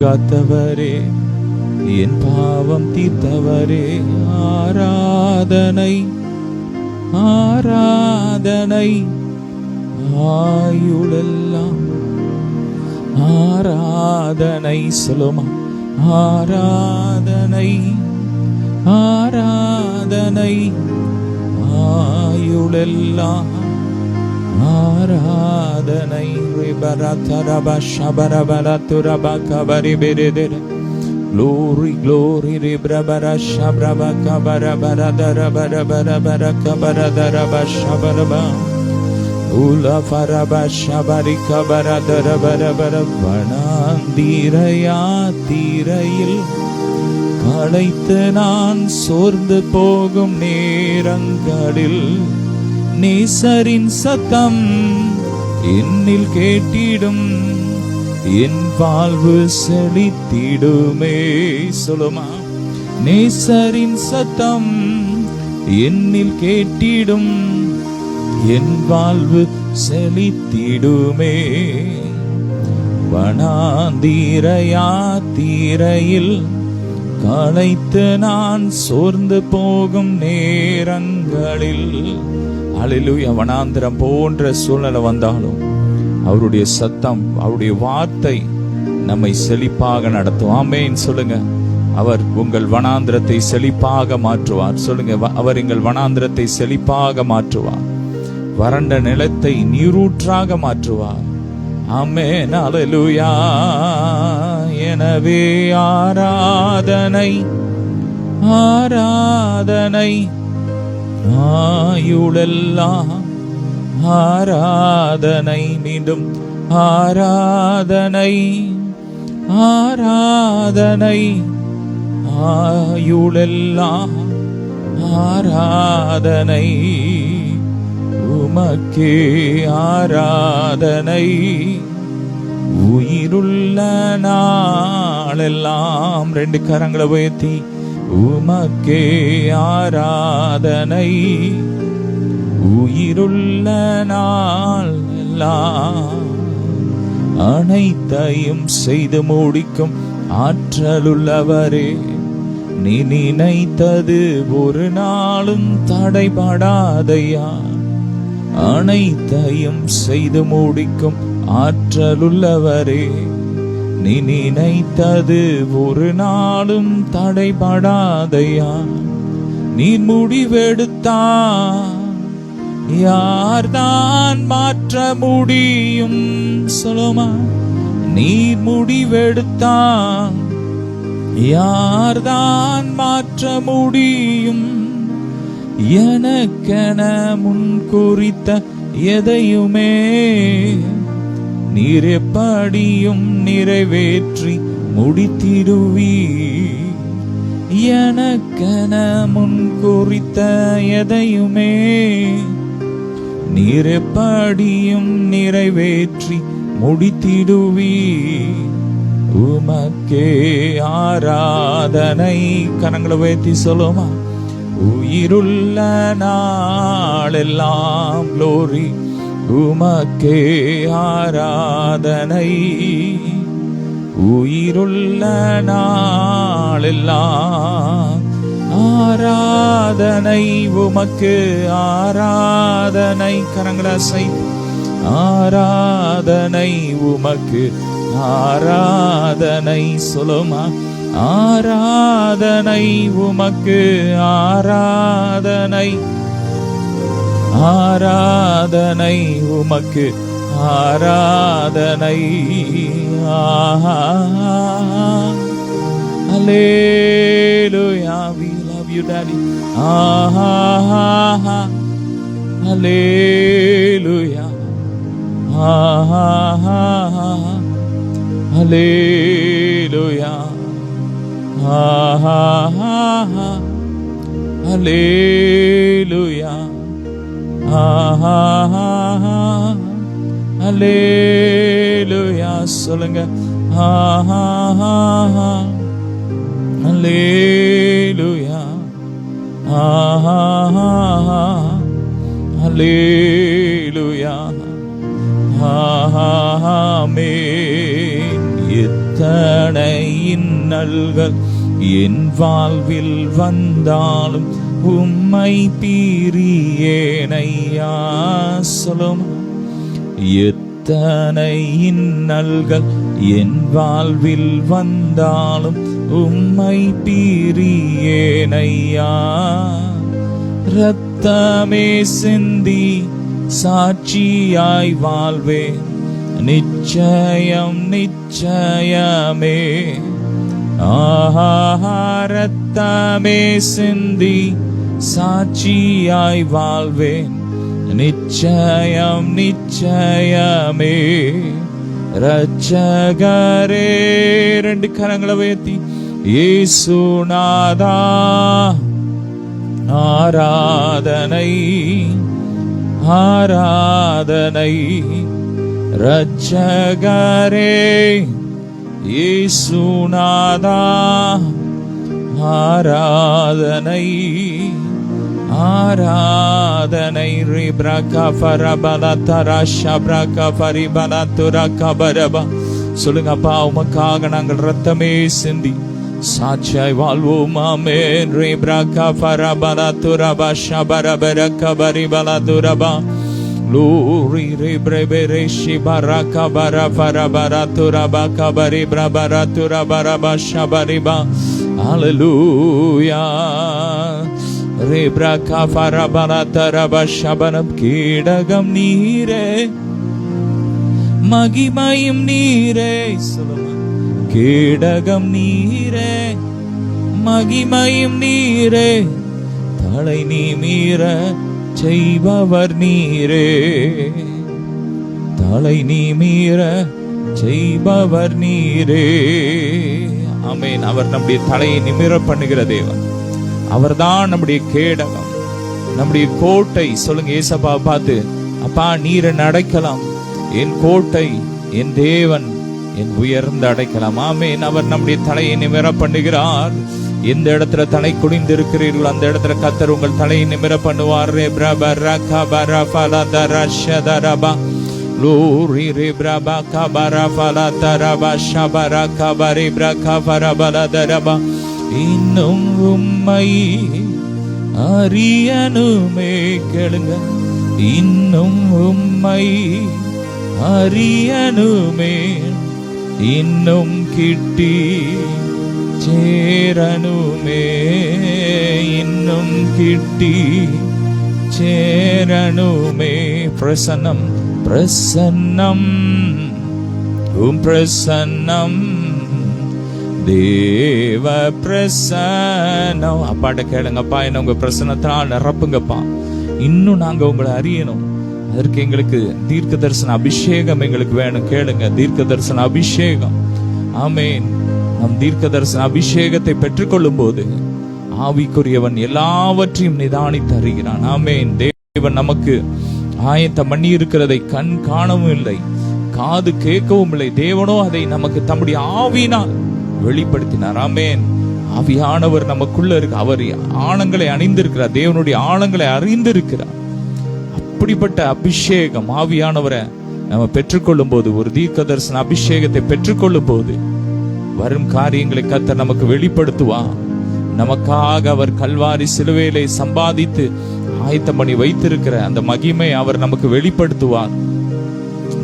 காத்தவரே, என் பாவம் தீர்த்தவரே, ஆராதனை ஆராதனை ஆயுளெல்லாம் ஆராதனை. சொல்லுமா, ஆராதனை ஆராதனை ஆயுளெல்லாம் ஆராதனை. Glory, glory, ribrabara shabraba kabara baradara barabara barakabara daraba shabaraba ula faraba shabari kabara darabara vanandira தீரையில் களைத்து நான் சோர்ந்து போகும் நேரங்களில் நேசரின் சத்தம் என்னில் கேட்டிடும், என் வாழ்வு செழித்திடுமே. சொல்லுமா, நேசரின் சத்தம் என்னில் கேட்டிடும், என் வாழ்வு செழித்திடுமே. வனாந்தீரையா தீரையில் களைத்து நான் சோர்ந்து போகும் நேரங்களில், அல்லேலூயா, வனாந்திரம் போன்ற சூழ்நிலை வந்தாலும் அவருடைய சத்தம், அவருடைய வார்த்தை நம்மை செழிப்பாக நடத்தும். ஆமென் சொல்லுங்க. அவர் உங்கள் வனாந்திரத்தை செழிப்பாக மாற்றுவார். சொல்லுங்க, அவர் எங்கள் வனாந்திரத்தை செழிப்பாக மாற்றுவார். வறண்ட நிலத்தை நீரூற்றாக மாற்றுவார். ஆமென், அல்லேலூயா. எனவே ஆராதனை ஆராதனை ஆயுளெல்லாம் ஆராதனை. மீண்டும் ஆராதனை ஆராதனை ஆயுளெல்லாம் ஆராதனை. உமக்கே ஆராதனை உயிருள்ள நாளெல்லாம். ரெண்டு கரங்களை உயர்த்தி, உமக்கே ஆராதனை உயிருள்ள நாள் எல்லாம். அனைத்தையும் செய்து முடிக்கும் ஆற்றலுள்ளவரே, நீ நினைத்தது ஒரு நாளும் தடைபடாதையா. அனைத்தையும் செய்து முடிக்கும் ஆற்றலுள்ளவரே, நீ நினைத்தது ஒரு நாளும் தடைபடாதையா. நீ முடிவெடுத்தா யார்தான் மாற்ற முடியும்? சொல்லுமா, நீர் முடிவெடுத்தா யார்தான் மாற்ற முடியும்? எனக்கென முன் குறித்த எதையுமே நீர் எப்படியும் நிறைவேற்றி முடித்திடுவீ. எனக்கென முன் குறித்த எதையுமே நீர் எப்படியும் நிறைவேற்றி முடித்திடுவீ. உமக்கே ஆராதனை. கரங்களை உயர்த்தி சொல்லுமா, உயிருள்ள நாளெல்லாம் glory. உமக்கே ஆராதனை உயிருள்ள நாளெல்லாம் ஆராதனை. உமக்கு ஆராதனை. கரங்களை அசைத்து ஆராதனை உமக்கு ஆராதனை. சொல்லுமா, ஆராதனை உமக்கு ஆராதனை. ஆராதனை உமக்கு ஆராதனை. Hallelujah, we love you daddy. Hallelujah. Hallelujah. Hallelujah. Hallelujah. சொல்லுங்க, Hallelujah. Hallelujah. Amen. எத்தனை இன்னல்கள் என் வாழ்வில் வந்தாலும் உம்மை பிரியேனையா. சொல்லும் எத்தனை இன்னல்கள் என் வாழ்வில் வந்தாலும் உம்மை பிரியேனையா. இரத்தமே சிந்தி சாட்சியாய் வாழ்வேன் நிச்சயம் நிச்சயமே. இரத்தமே சிந்தி சாட்சியாய் வாழ்வேன் நிச்சயம் நிச்சயமே. ரட்சகரே, ரெண்டு கரங்களை உயர்த்தி இயேசுநாதா ஆராதனை ஆராதனை. ரட்சகரே இயேசுநாதா ஆராதனை ஆராதனை. ரிப்ரகா ஃபரபலதரா ஷப்ரகா ஃபரிபலதுரா கபரபா. சொல்லுங்கப்பா, உமக்காக நாங்கள் ரத்தமே சிந்தி சாட்சியாய் வாழ்வோம். ஆமென். ரிப்ரகா ஃபரபலதுரபா ஷபரபரகா பரிபலதுரபா. Glory rebrebere shibaraka bara farabara turabaka bari brabara turabara shabariba. Hallelujah. Rebraka farabara taraba shabanam. Kedagam neere magimayim neere. Kedagam neere magimayim neere. Thalai neemira செய்பவர் நீரே. தலை நீமீற செய்பவர் நீரே. ஆமென். அவர் நம்முடைய தலையை நிமிர பண்ணுகிற தேவன். அவர்தான் நம்முடைய கேடகம், நம்முடைய கோட்டை. சொல்லுங்க ஏசப்பா பார்த்து, அப்பா நீரை அடைக்கலாம், என் கோட்டை, என் தேவன், என் உயர்ந்த அடைக்கலாம். ஆமென். அவர் நம்முடைய தலையை நிமிர பண்ணுகிறார். எந்த இடத்துல தலை குனிந்து இருக்கிறீர்களோ அந்த இடத்துல கர்த்தர் உங்கள் தலையை நிமிர பண்ணுவார். இன்னும் உம்மை அறியனுமே. கேளுங்க, இன்னும் உம்மை அறியனுமே. இன்னும் கிட்டி சேரனுமே. இன்னும் கிட்டி சேரனுமே. பிரசன்னம் பிரசன்னம் பிரசன்னம் தேவ பிரசன்னம். அப்பாட்ட கேளுங்கப்பா, என்ன உங்க பிரசன்னத்தினால் நிரப்புங்கப்பா. இன்னும் நாங்க உங்களை அறியணும். அதற்கு எங்களுக்கு தீர்க்க தரிசன அபிஷேகம் எங்களுக்கு வேணும். கேளுங்க, தீர்க்க தரிசன அபிஷேகம். ஆமென். நம் தீர்க்க தரிசன அபிஷேகத்தை பெற்றுக்கொள்ளும் போது ஆவிக்குரியவன் எல்லாவற்றையும் நிதானித்து அறிகிறான். ஆமென். தேவன் நமக்கு ஆயத்தம் பண்ணி இருக்கிறதை கண் காணவும் இல்லை, காது கேட்கவும் இல்லை. தேவனோ அதை நமக்கு தம்முடைய ஆவியினால் வெளிப்படுத்தினார். ஆமென். ஆவியானவர் நமக்குள்ள இருக்கு. அவர் ஆழங்களை அணிந்திருக்கிறார். தேவனுடைய ஆழங்களை அறிந்திருக்கிறார். அப்படிப்பட்ட அபிஷேகம் ஆவியானவரை நம்ம பெற்றுக்கொள்ளும் போது, ஒரு தீர்க்க தரிசன அபிஷேகத்தை பெற்றுக்கொள்ளும் போது வரும் காரியங்களை கர்த்தர் நமக்கு வெளிப்படுத்துவார். நமக்காக அவர் கல்வாரி சிலுவையிலே சம்பாதித்து ஆயத்தம் பண்ணி வைத்திருக்கிற அந்த மகிமை அவர் நமக்கு வெளிப்படுத்துவார்.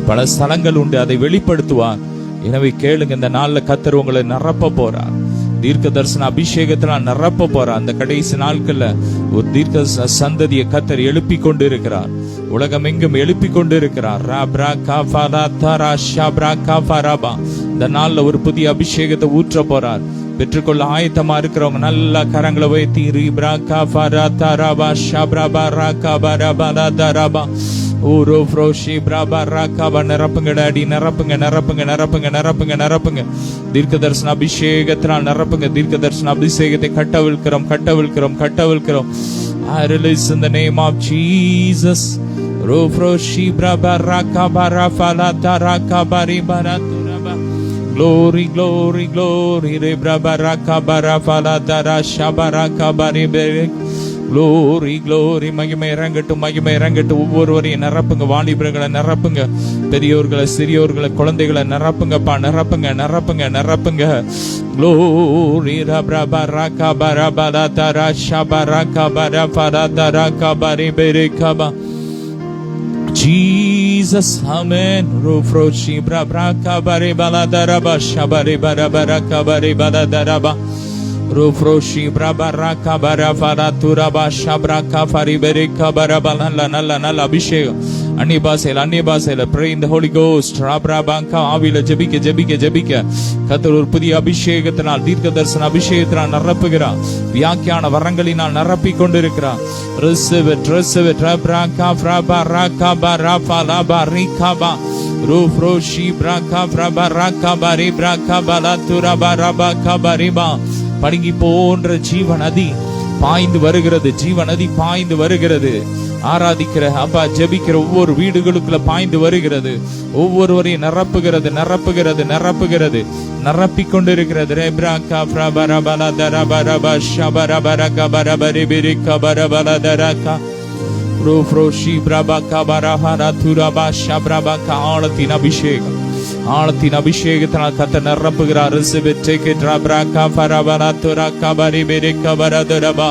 பல ஸ்தலங்கள் உண்டு, அதை வெளிப்படுத்துவார். எனவே கேளுங்க, இந்த நாள்ல கர்த்தர் உங்களை நிரப்ப போறார். தீர்க்க தரிசன அபிஷேகத்தினால் நிரப்ப போறார். அந்த கடைசி நாட்கள்ல ஒரு தீர்க்க சந்ததியை கர்த்தர் எழுப்பி கொண்டு இருக்கிறார். உலகம் எங்கும் எழுப்பி கொண்டு இருக்கிறார். இந்த நாள்ல ஒரு புதிய அபிஷேகத்தை ஊற்ற போறார். பெற்றுக்கொள்ள ஆயத்தமா இருக்கிறவங்க நல்ல கரங்களை வைத்தி நிரப்புங்க டாடி, நிரப்புங்க நிரப்புங்க நிரப்புங்க நிரப்புங்க நிரப்புங்க. தீர்க்க தரிசன அபிஷேகத்தினால் நிரப்புங்க. தீர்க்க தரிசன அபிஷேகத்தை கட்டவிழ்க்கிறோம் கட்டவிழ்க்கிறோம் கட்டவிழ்க்கிறோம். I release in the name of Jesus. Glory, glory, glory. Glory, glory. மகிமை இறங்கட்டும், மகிமை இறங்கட்டும். ஒவ்வொருவரையும் நிரப்புங்க. வாலிபர்களை நிரப்புங்க. பெரியோர்களை, சிறியோர்களை, குழந்தைகளை நிரப்புங்கப்பா, நிரப்புங்க, நிரப்புங்க, நிரப்புங்க. Glory rabrabaraka barabadara shabaraka barafaradara bari berikaba. Jesus, amen. Rufroshi brabraka bari baladaraba shabari barabaraka bari baladaraba. Rufroshi brabaraka barafaraturaba shabraka fariberika barabala. நல்ல அபிஷேகம். அந்நிய பாஷையில pray in the Holy Ghost. ராப்ராபாங்கா ஆவியில ஜெபிக்க ஜெபிக்க ஜெபிக்க கர்த்தர் ஒரு புதிய அபிஷேகத்தினால், தீர்க்க தரிசன அபிஷேகத்தினால் நிரப்புகிறார். வியாக்கியான வரங்களினால் நிரப்பிக் கொண்டிருக்கிறார். receive it ராப்ராகா ஃப்ராபாராகா பராஃபாலாபா ரிகாபா ரூஃப்ரோஷி பிராகா ஃப்ராபாராகா பரிப்ராகா பலாத்துரபா ரபாகா Paribas. படுங்கி போன்ற ஜீவ நதி பாய்ந்து வருகிறது, ஜீவ நதி பாய்ந்து வருகிறது. ஆராதிக்கிற அப்பா, ஜெபிக்கிற ஒவ்வொரு வீடுகளுக்குள்ள பாய்ந்து வருகிறது, ஒவ்வொருவரையும் நிரப்புகிறது, நிரப்புகிறது, நிரப்புகிறது, நிரப்பிக் கொண்டிருக்கிறது. ரெப்ராகா ஃப்ராபரபல தரபரப ஷபரபரக பரபரிபிரிக பரபலதரகா ரூஃப்ரோஷி பிரபகா பரஹர துரபா ஷப்ரபகா. ஆழத்தின் அபிஷேகம், ஆழத்தின் அபிஷேகத்தினால் கர்த்தர் நிரப்புகிறார். ராப்ராகா ஃபரபல துரகா பரிபிரிக பரதரபா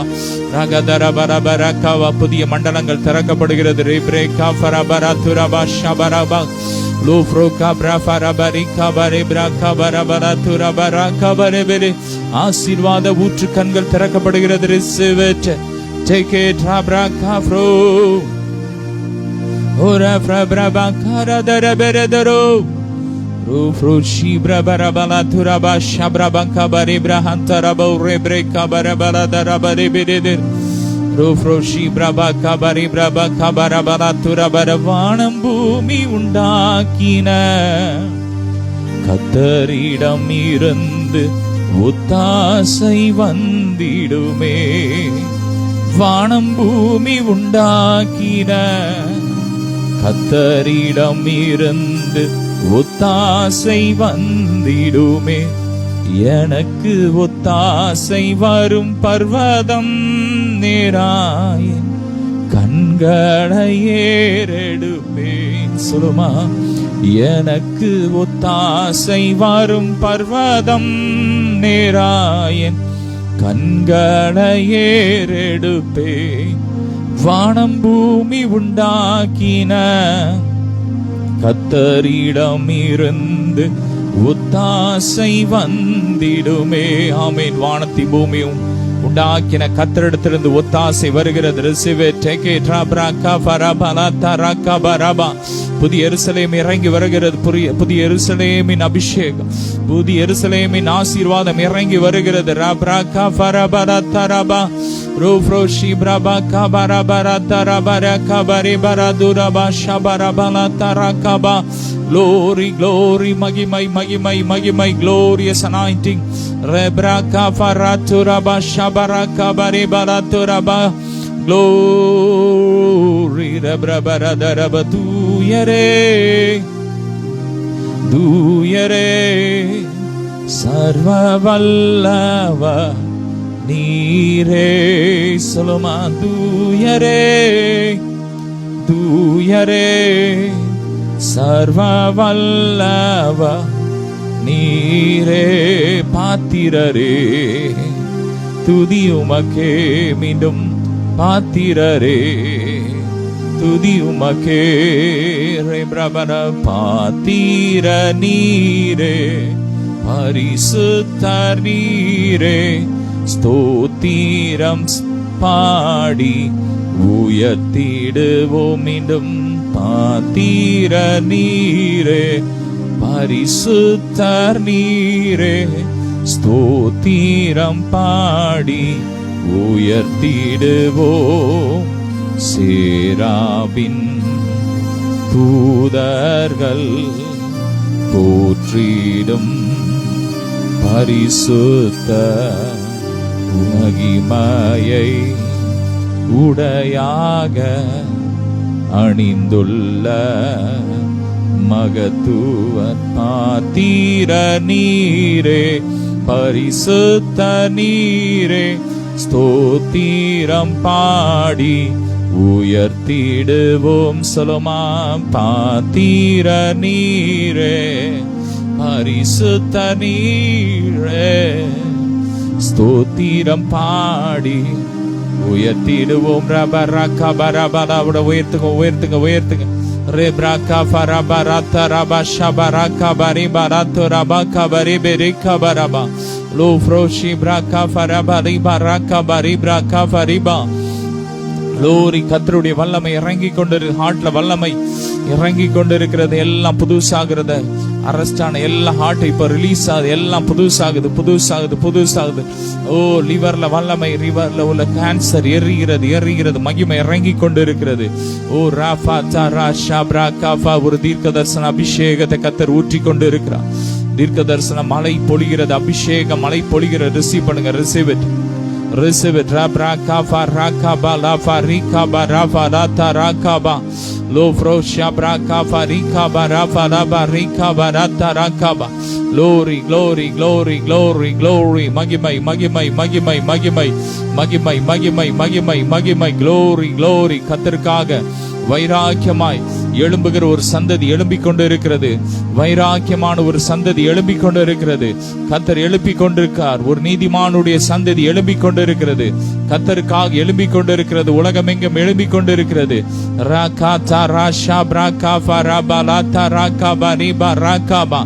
ரகதரபரபரகா. புதிய மண்டலங்கள் திறக்கப்படுகிறது. ரெப்ரேகா ஃபரபர துரபா ஷபரபா லூஃப்ரோகா பிரஃபரபரிகா பரிப்ராகா பரபர துரபரகா பரிபிரி. ஆசீர்வாத ஊற்று கண்கள் திறக்கப்படுகிறது. Receive it, take it. ராப்ராகா ஃப்ரோ ஓரா ஃப்ரபரபகா ரதரபரதரோ ரூஃப்ரோஷி பிரபரபல துரபா ஷப்ரபகா பரிப்ரஹந்தரபோ ரெப்ரேகா பரபல தரபரிபிரிதிர் ரூஃப்ரோஷி பிரபகா பரிப்ரபகா பரபல துரபர. வானம் பூமி உண்டாக்கின கர்த்தரிடம் இருந்து ஒத்தாசை வந்திடுமே. வானம் பூமி உண்டாக்கின கர்த்தரிடம் இருந்து ஒத்தாசை வந்திடுமே. எனக்கு ஒத்தாசை வரும் பர்வதம் நேராய் கண்களை ஏறெடுப்பேன். சொல்லுமா, எனக்கு ஒத்தாசை வரும் பர்வதம் நேராய் கண்களை ஏறெடுப்பேன். வானம் பூமி உண்டாக்கின கர்த்தரிடம் இருந்து ஒத்தாசை வந்திடுமே. ஆமென். வானத்தி பூமியும் உண்டாக்கின கர்த்தரிடத்திலிருந்து ஒத்தாசை வருகிறது. Receive it, take it. ராப்ராகா ஃபரபல தரகா பரபா. புதிய எருசலேம் இறங்கி வருகிறது. புதிய எருசலேமின் அபிஷேகம், புதிய எருசலேமின் ஆசீர்வாதம் இறங்கி வருகிறது. ராப்ராகா ஃபரபல தரபா ரூஃப்ரோஷி பிரபகா பரபர தரபரகா பரிபர துரபா ஷபரபல தரகபா. Glory, glory, மகிமை, மகிமை, மகிமை. Glorious anointing. Rebraka faraturaba shabaraka baribaraturaba. Glory, rebrabaradaraba. Duyere, duyere, sarva vallava நீரே. சொல்லுமா, தூயரே, தூயரே, சர்வ வல்லவ நீரே. பாத்திரரே, துதி உமக்கே. மீண்டும் பாத்திரரே, துதி உமக்கே. பிரபன பாத்திர நீரே, பரிசுத்தர் நீரே. ஸ்தோத்திரம் பாடி உயர்த்திடுவோம். மீண்டும் பாத்திர நீரே, பரிசுத்தர் நீரே. ஸ்தோத்திரம் பாடி உயர்த்திடுவோம். சேராபின் தூதர்கள் போற்றிடும் பரிசுத்த மகிமையை உடையாக அணிந்துள்ள மகத்துவ பாத்திர நீரே, பரிசுத்த நீரே. ஸ்தோத்திரம் பாடி உயர்த்திடுவோம் சொல்லுமா. பாத்திர நீரே, பரிசுத்த நீரே, ஸ்தோத்திரம் பாடி உயர்த்திடுவோம். உயர்த்துங்க உயர்த்துங்க உயர்த்துங்க. ரெப்ராக்கா ஃபரபரத்த ரபா ஷபரக்கா பரி பரத்து ரபக்கா பரி பெரிக்கா பரபா லோ ஃப்ரோஷி பிராக்கா ஃபரபரி பரக்கா பரி பிராக்கா ஃபரிபா. லோரி கர்த்தருடைய வல்லமை இறங்கி கொண்டு ஹார்ட்ல வல்லமை இறங்கி கொண்டு இருக்கிறது. எல்லாம் புதுசாகிறது. அரெஸ்ட் ஆன எல்லா ஹார்ட் இப்ப ரிலீஸ் ஆகுது. எல்லாம் புதுசாகுது புதுசாகுது புதுசாகுது. ஓ லிவர்ல வல்லமை, லிவர்ல உள்ள கேன்சர் எரிகிறது எரிகிறது. மகிமை இறங்கி கொண்டு இருக்கிறது. ஓ ராஃபா தாரா ஷாப்ரா காஃபா. ஒரு தீர்க்க தரிசன அபிஷேகத்தை கர்த்தர் ஊற்றி கொண்டு இருக்கிறார். தீர்க்க தரிசன மழை பொழிகிறது. அபிஷேக மழை பொழிகிறது. ரிசீவ் பண்ணுங்க. Receive it. Receive it. Rabra kafa rakaba lafa rikaba rafa rata rakaba lo frosha brakaba rikaba rafa laba rikaba rata rakaba. Glory glory glory glory glory. மகிமை மகிமை மகிமை மகிமை மகிமை மகிமை மகிமை மகிமை. glory glory. கர்த்தருக்காக வைராக்கியமாய் எழும்புகிற ஒரு சந்ததி எழும்பிக் கொண்டு இருக்கிறது. வைராக்கியமான ஒரு சந்ததி எழும்பிக் கொண்டு இருக்கிறது. கர்த்தர் எழுப்பிக் கொண்டிருக்கார். ஒரு நீதிமானுடைய சந்ததி எழும்பிக் கொண்டு இருக்கிறது. கர்த்தருக்காக எழும்பிக் கொண்டு இருக்கிறது. உலகம் எங்கும் எழும்பிக் கொண்டு இருக்கிறது. ராகாதா ராஷா பிராகாபா ராபாலாதா ராகாபா ரிபா ராகாபா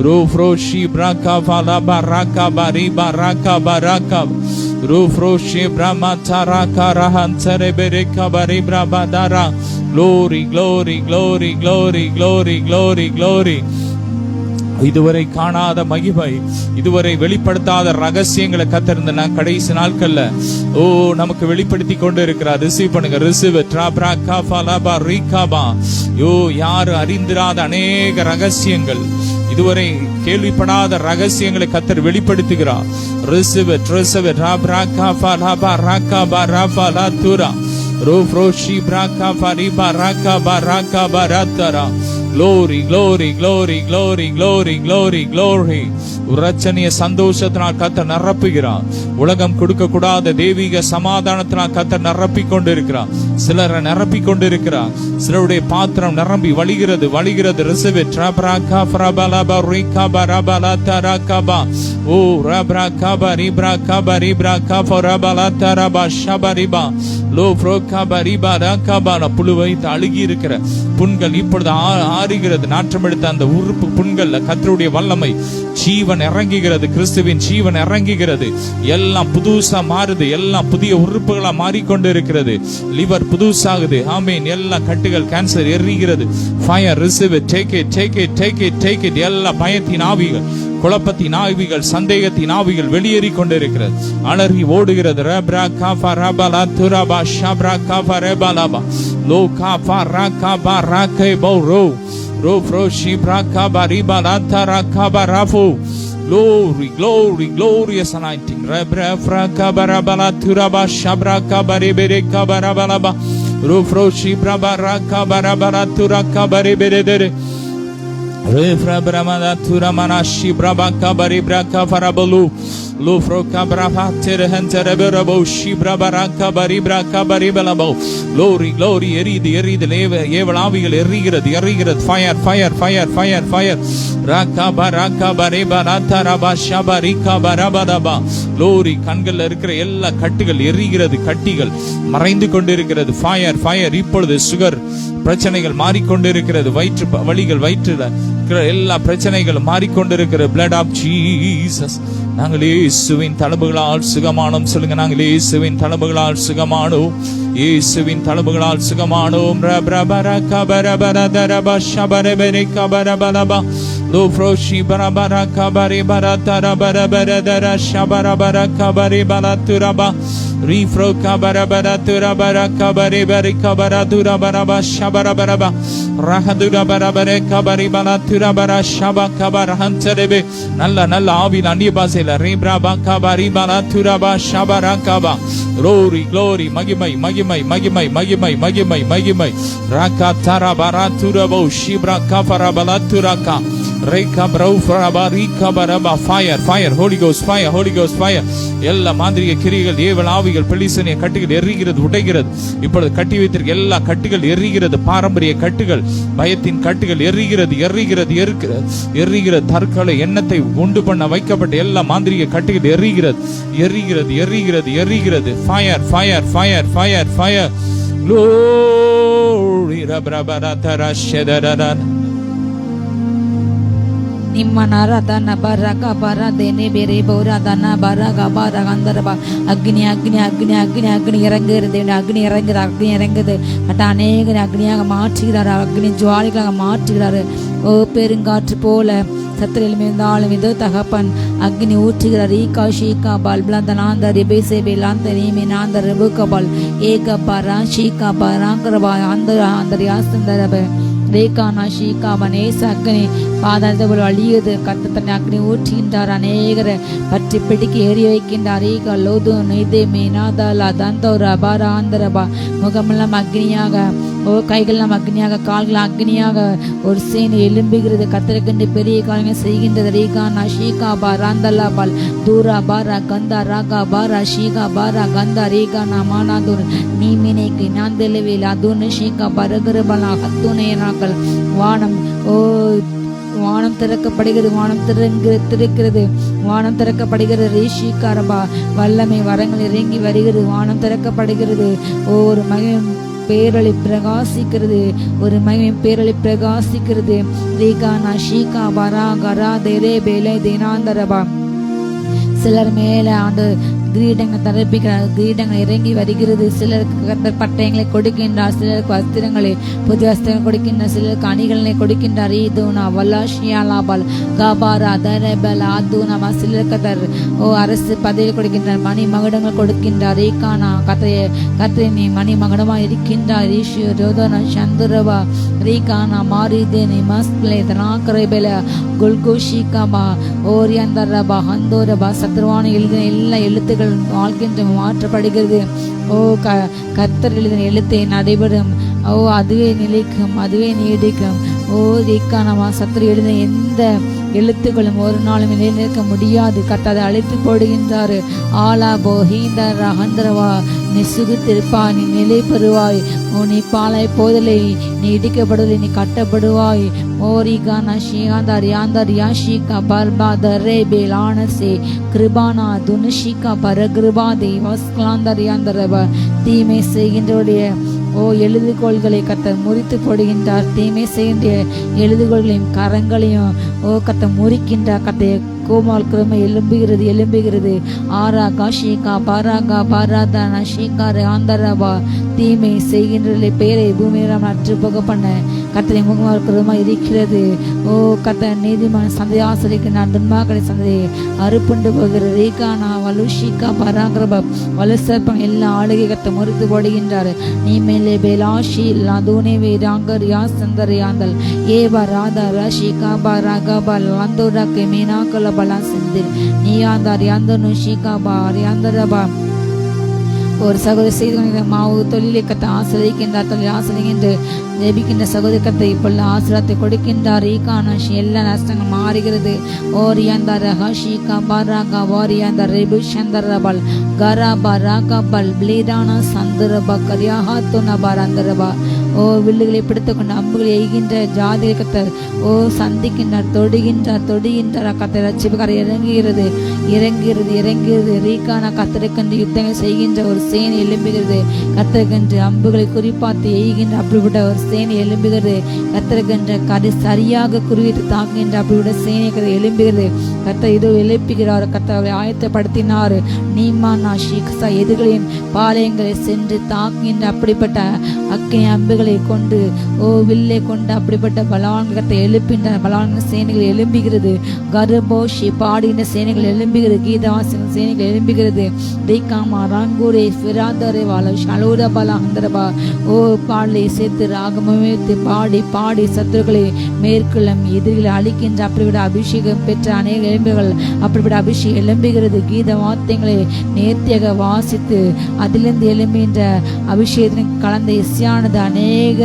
ரூஃப்ரோஷி பிராகாபா லாபா ராகாபா ரிபா ராகாபா ராகாபா ரூஃப்ரோஷி பிராமாதா ராகா ரஹன் சரபெரிகா பரிப்ரா பதாரா. Glory, glory, glory, glory, glory, glory, glory. இதுவரை காணாத மகிமை, இதுவரை வெளிப்படுத்தாத ரகசியங்களை கர்த்தர் இந்த கடைசி நாட்கள்ல நமக்கு வெளிப்படுத்தி கொண்டு இருக்கிறார். ரிசீவ் பண்ணுங்க. Receive it. யாரு அறிந்திராத அநேக ரகசியங்கள், இதுவரை கேள்விப்படாத ரகசியங்களை கர்த்தர் வெளிப்படுத்துகிறார். Receive it. Receive it. Rofroshi braka fariba raka baraka baratara. Glory glory glory glory glory glory glory. உரச்சனிய சந்தோஷத்தினால் கர்த்தர் நிரப்புகிறார். உலகம் கொடுக்க கூடாத தெய்வீக சமாதானத்தினால் கர்த்தர் நிரப்பிக் கொண்டிருக்கிறார். சிலரை நிரப்பிக் கொண்டிருக்கிறார். சிலருடைய பாத்திரம் நிரம்பி வழிகிறது வழிகிறது. Receive it. ரப்ராகா ஃப்ரபலபா ரிகபா ரபலதா ரகபா. ஓ ரப்ராகபா ரிப்ராகபா ரிப்ராகா ஃப்ரபலதா ரபா ஷபரிபா லோ ஃப்ரோகபா ரிபா ரகபா. புழுவை அழுகி இருக்கிற புண்கள் இப்பொழுது ஆறுகிறது. நாற்றம் எடுத்த அந்த உறுப்பு புண்கள்ல கர்த்தருடைய வல்லமை ஜீவன் இறங்குகிறது. கிறிஸ்துவின் ஜீவன் இறங்குகிறது. எல்லாம் புதுசா மாறுது. எல்லாம் புதிய உறுப்புகளா மாறிக்கொண்டு இருக்கிறது. லிவர் புதுசாகுது. ஆமீன். எல்லா கட்டுகள் கேன்சர் எரிகிறது. Fire. Receive it. Take it take it take it take it. எல்லா பயத்தின் ஆவிகள், குழப்பத்தின் ஆவிகள், சந்தேகத்தின் ஆவிகள் வெளியேறி கொண்டிருக்கிறது. அலறி ஓடுகிறது. ரப்ரா காஃபா ரபலா துரபா ஷப்ரா காஃபா ரபலபா low காஃபா ரகபா ரகை பௌரோ Rofroshi brakaba ribalata rakaba rafu. Glory glory glorious anointing. Rebra frakaba rabalaturaba shabrakaba riberekaba rabalaba Rofroshi brabarakaba rabalaturakaba riberedere Refra bramadatura manashi brabakaba ribraka farabalu Lufro kabrava terhentereberabo shibra baraka baribra kabaribalabo. Glory glory. எரிது எரிது ஏவல் ஆவிகள் எரிகிறது எரிகிறது. Fire fire fire fire fire. ராகா பராகா பரிபா ராதரபா ஷபரிகா பரபரபா. glory. கண்கள்ல இருக்கிற எல்லா கட்டுகள் எரிகிறது. கட்டிகள் மறைந்து கொண்டிருக்கிறது. Fire fire. இப்பொழுது சுகர் பிரச்சனைகள் மாறிக்கொண்டிருக்கிறது. வயிற்று வலிகள், வயிற்றுல இருக்கிற எல்லா பிரச்சனைகளும் மாறிக்கொண்டிருக்கிற. blood of Jesus. நாங்கள் இயேசுவின் தழும்புகளால் சுகமானோம். சொல்லுங்க. நாங்கள் இயேசுவின் தழும்புகளால் சுகமானோம். இயேசுவின் தழும்புகளால் சுகமானோம். ரபரபரக பரபரதரப ஷபரபரிக பரபரப லோஃப்ரோஷி பரபரக பரிபரதர பரபரதர ஷபரபரக பரிபரதுரப ரீஃப்ரோ கபரபரதுரபரக பரிபரிக பரதுரபரப ஷபரபரப ரஹதுர பரபரக பரிபரதுரபர ஷபக பரஹந்தரபே. நல்ல நல்ல ஆவியில் அந்நிய பாஷையில ரீப்ரபக பரிபரதுரப ஷபரகப. glory glory. மகிமை மகிமை மகிமை மகிமை மகிமை மகிமை. ரக தரபரதுரபோ ஷிப்ரா கபரபலதுரக ரேகா பிரௌஃபரப ரிகபரப. Fire fire. Holy ghost fire holy ghost fire. எல்லா மாந்திரிக கிரியைகள், ஏவல் ஆவிகள் பெலிசனிய கட்டுகள் எரிகிறது, உடைகிறது. இப்பொழுது கட்டி வைத்திருக்க எல்லா கட்டுகள் எரிகிறது. பாரம்பரிய கட்டுகள், பயத்தின் கட்டுகள் எரிகிறது, எரிகிறது, எரிகிறது. தற்கொலை எண்ணத்தை உண்டு பண்ண வைக்கப்பட்ட எல்லா மாந்திரிக கட்டுகள் எரிகிறது, எரிகிறது, எரிகிறது, எரிகிறது. Fire, fire, fire, fire, fire. Glory, rabrabara shedara. ನಿಮ್ಮನರ ದನ ಬರಗ ಬರ ದೇನೆ ಬೇರೆ ಬೋರ ದನ ಬರಗ ಬರ ಗಂಧರಬ அக்னி அக்னி அக்னி அக்னி அக்னி இறங்குகிறது, அக்னி இறங்குது, அக்னி இறங்குது. அட்ட அநேக அக்னியாக மாற்றுகிறார், அக்னி ஜுவாலிகளாக மாற்றுகிறார். ஓ பெருங்காற்று போல சத்திரில் இருந்தாலும் இதோ தகப்பன் அக்னி ஊற்றுகிறார். ஈகா ஷீகா பால் பிளந்தனாந்த ரிபேசே பிலாந்த நீமி நாந்த ரிபுகபால் ஏக பரா ஷீகா பராங்கரபா அந்த அந்த யாசந்தரப ரேகானா ஷீகாமனேச அக்னி பாதாளத்தை போல அழியுது. கர்த்தர் தன்னை அக்னி ஊற்றுகின்றார், அநேகரை பற்றி பிடிக்க ஏறி வைக்கின்றார். ஈகா லோது நெய்தே மீனாதலா தந்தோர அபாரா ஆந்தரபா முகமெல்லாம் அக்னியாக, ஓ கைகள்லாம் அக்னியாக, கால்கள் அக்னியாக ஒரு சேனை எழும்புகிறது. கர்த்தருக்கென்று பெரிய காரியங்கள் செய்கின்றது. ரேகானா ஷீகா பாராந்தலா பால் தூரா பாரா கந்தா ராகா பாரா ஷீகா பாரா கந்தா ரேகானா மானாதூர் நீமினைக்கு நாந்தெலவேல் அதுன்னு ஷீகா பரகரபலா ஹத்துனையனாக்கள். வானம், ஓ வானம் திறக்கப்படுகிறது, வானம் திறக்கிறது, வானம் திறக்கப்படுகிறது. ரேஷிகாரபா வல்லமை வரங்கள் இறங்கி வருகிறது, வானம் திறக்கப்படுகிறது. ஒரு மகிழும் பேரொளி பிரகாசிக்கிறது, ஒரு மகிழும் பேரொளி பிரகாசிக்கிறது. ரேகானா ஷீகா பரா கரா தேரே பேலே தேனாந்தரபா. சிலர் மேல ஆண்டு கிரீடங்கள் தரப்பிக்கிறார், கிரீடங்கள் இறங்கி வருகிறது. சிலருக்கு கர்த்தர் பட்டயங்களை கொடுக்கின்றார், சிலருக்கு வஸ்திரங்களை புதிய வஸ்திரங்கள் கொடுக்கின்றார், சிலருக்கு அணிகளை கொடுக்கின்றார். ஈதூனா வல்லாஷியாலாபால் காபாரா தரபல் ஆதூனமா. சிலர் கர்த்தர் அரசு பதவி கொடுக்கின்றார், மணி மகுடங்கள் கொடுக்கின்றார். ரேகானா கர்த்தரை நீ மணி மகுடமா இருக்கின்றார். ஈஷு ரோதனா சந்துரவா ரேகானா மாரிதேனி மஸ்லே தனாக்கரைபெல குல்குஷிகாபா ஓரியந்தரபா ஹந்தோரபா. சத்ருவான எழுதின எல்லா எழுத்துக்கள் வாழ்க்கின்ற மாற்றப்படுகிறது. ஓ கர்த்தர் எழுதின எழுத்தை நடைபெறும், ஓ அதுவே நிலைக்கும், அதுவே நீடிக்கும். ஓ ரேகானமா சத்ரு எழுதின எந்த எழுத்துக்களும் ஒரு நாளும் நிலைநிற்க முடியாது. கர்த்தரை அழைத்து போடுகின்றார். ஆலா போஹீந்தர் அகந்தரவா நீ சுகித்திருப்பா, நீ நிலை பெறுவாய். நீ பாலாய் போதலை, நீ இடிக்கப்படுவதை, நீ கட்டப்படுவாய். ஓரிகானா ஷியாந்தர் யாந்தர் யாஷிகா பர்பா தரே பேலானசே கிருபானா துனுஷிகா பரகிருபாதே வஸ்கலாந்தர் யாந்தரவ. தீமை செய்கின்றவருடைய எழுதுகோள்களை கர்த்தர் முறித்து போடுகின்றார். தீமை செய்கின்ற எழுதுகோள்களையும் கரங்களையும் கர்த்தர் முறிக்கின்றார். கர்த்தர் கோமால் கிரம எழும்புகிறது. ஆரா காஷிகா பாராகா பாராதானா ஷீகார ஆந்தரபா. தீமை செய்கின்ற பேரை பூமியிடம் அற்று போக பண்ண கர்த்தரை முகமால் கிரம இருக்கிறது. ஓ கர்த்தர் நீதிமான சந்தை ஆசிரிக்கின்றார், துன்மாக்களை சந்தை அறுப்புண்டு போகிறது. ரேகானா வலுஷிகா பராகிரப வலுசற்பம் எல்லா ஆளுகை கர்த்தர் முறித்து போடுகின்றார். நீ மேலே பேலாஷி லதூனே வீராங்கர் யாசந்தர் யாந்தல் ஏபா ராதா ரஷிகா பாராகபா லந்தோராக்கே மீனாக்கல பலா செந்தில் நீயாந்தார் யாந்தனு ஷீகாபா யாந்தரபா. ஒரு சகோதரி செய்து கொண்டிருக்கிற மாவு தொழிலை கத்தை ஆசிரியக்கின்றார், தொழில் ஆசிரியர் ஜெபிக்கின்ற சகோதரத்தை இப்பொழுது ஆசிரியத்தை கொடுக்கின்றார். ஈகானாஷி எல்லா நஷ்டங்கள் மாறுகிறது. ஓரியாந்தார் ஹஷிகா பாராகா ஓரியாந்தார் ரெபு சந்தரபால் கராபா ராகாபால் பிளீடானா சந்தரபா கரியாஹா துனபாரந்தரபா. ஓ வில்லுகளை பிடித்துக் கொண்டு அம்புகளை எய்கின்ற ஜாதியை கத்தர் சந்திக்கின்றார், தொடுகின்றார். கத்தர் ரட்சிப்புக்கார இறங்குகிறது. ரீகானா கத்தருக்கென்று யுத்தங்கள் செய்கின்ற ஒரு சேனை எழும்புகிறது. கத்தருக்கென்று அம்புகளை குறிப்பாத்து எய்கின்ற அப்படிப்பட்ட ஒரு சேனை எழும்புகிறது. கத்தருக்கென்ற கதை சரியாக குறிவிட்டு தாக்குகின்ற அப்படிப்பட்ட சேனை எழும்புகிறது. கத்தர் இதோ எழுப்புகிறார். கத்தரை ஆயத்தப்படுத்தினார். நீமானா ஷீக்ஸா எதிர்களின் பாளையங்களை சென்று தாக்குகின்ற அப்படிப்பட்ட அக்கினி அம்புகளை கொண்டு வில்லை கொண்டு அப்படிப்பட்ட பலவான்களை எழுப்பின்ற பலவான்கள் சேனைகள் எழும்புகிறது. கர்போஷி பாடுகின்ற சேனைகள் எழும்புகிறது. கீதவாசிகள் சேனைகள் எழும்புகிறது. ரீகாமா ராங்கூரே ஃபிராதரே வாழ ஷலூர பல அந்தரபா. பாடலை சேர்த்து ராகமேத்து பாடி சத்துருக்களை மேற்கொள்ளும் எதிரிகளை அழிக்கின்ற அப்படிப்பட்ட அபிஷேகம் பெற்ற அநேக எலும்புகள் அப்படிப்பட்ட அபிஷேகம் எழும்புகிறது. கீத வார்த்தைகளை நேர்த்தியாக வாசித்து அதிலிருந்து எழும்புகின்ற அபிஷேகத்தின் கலந்த இசையானது அநேக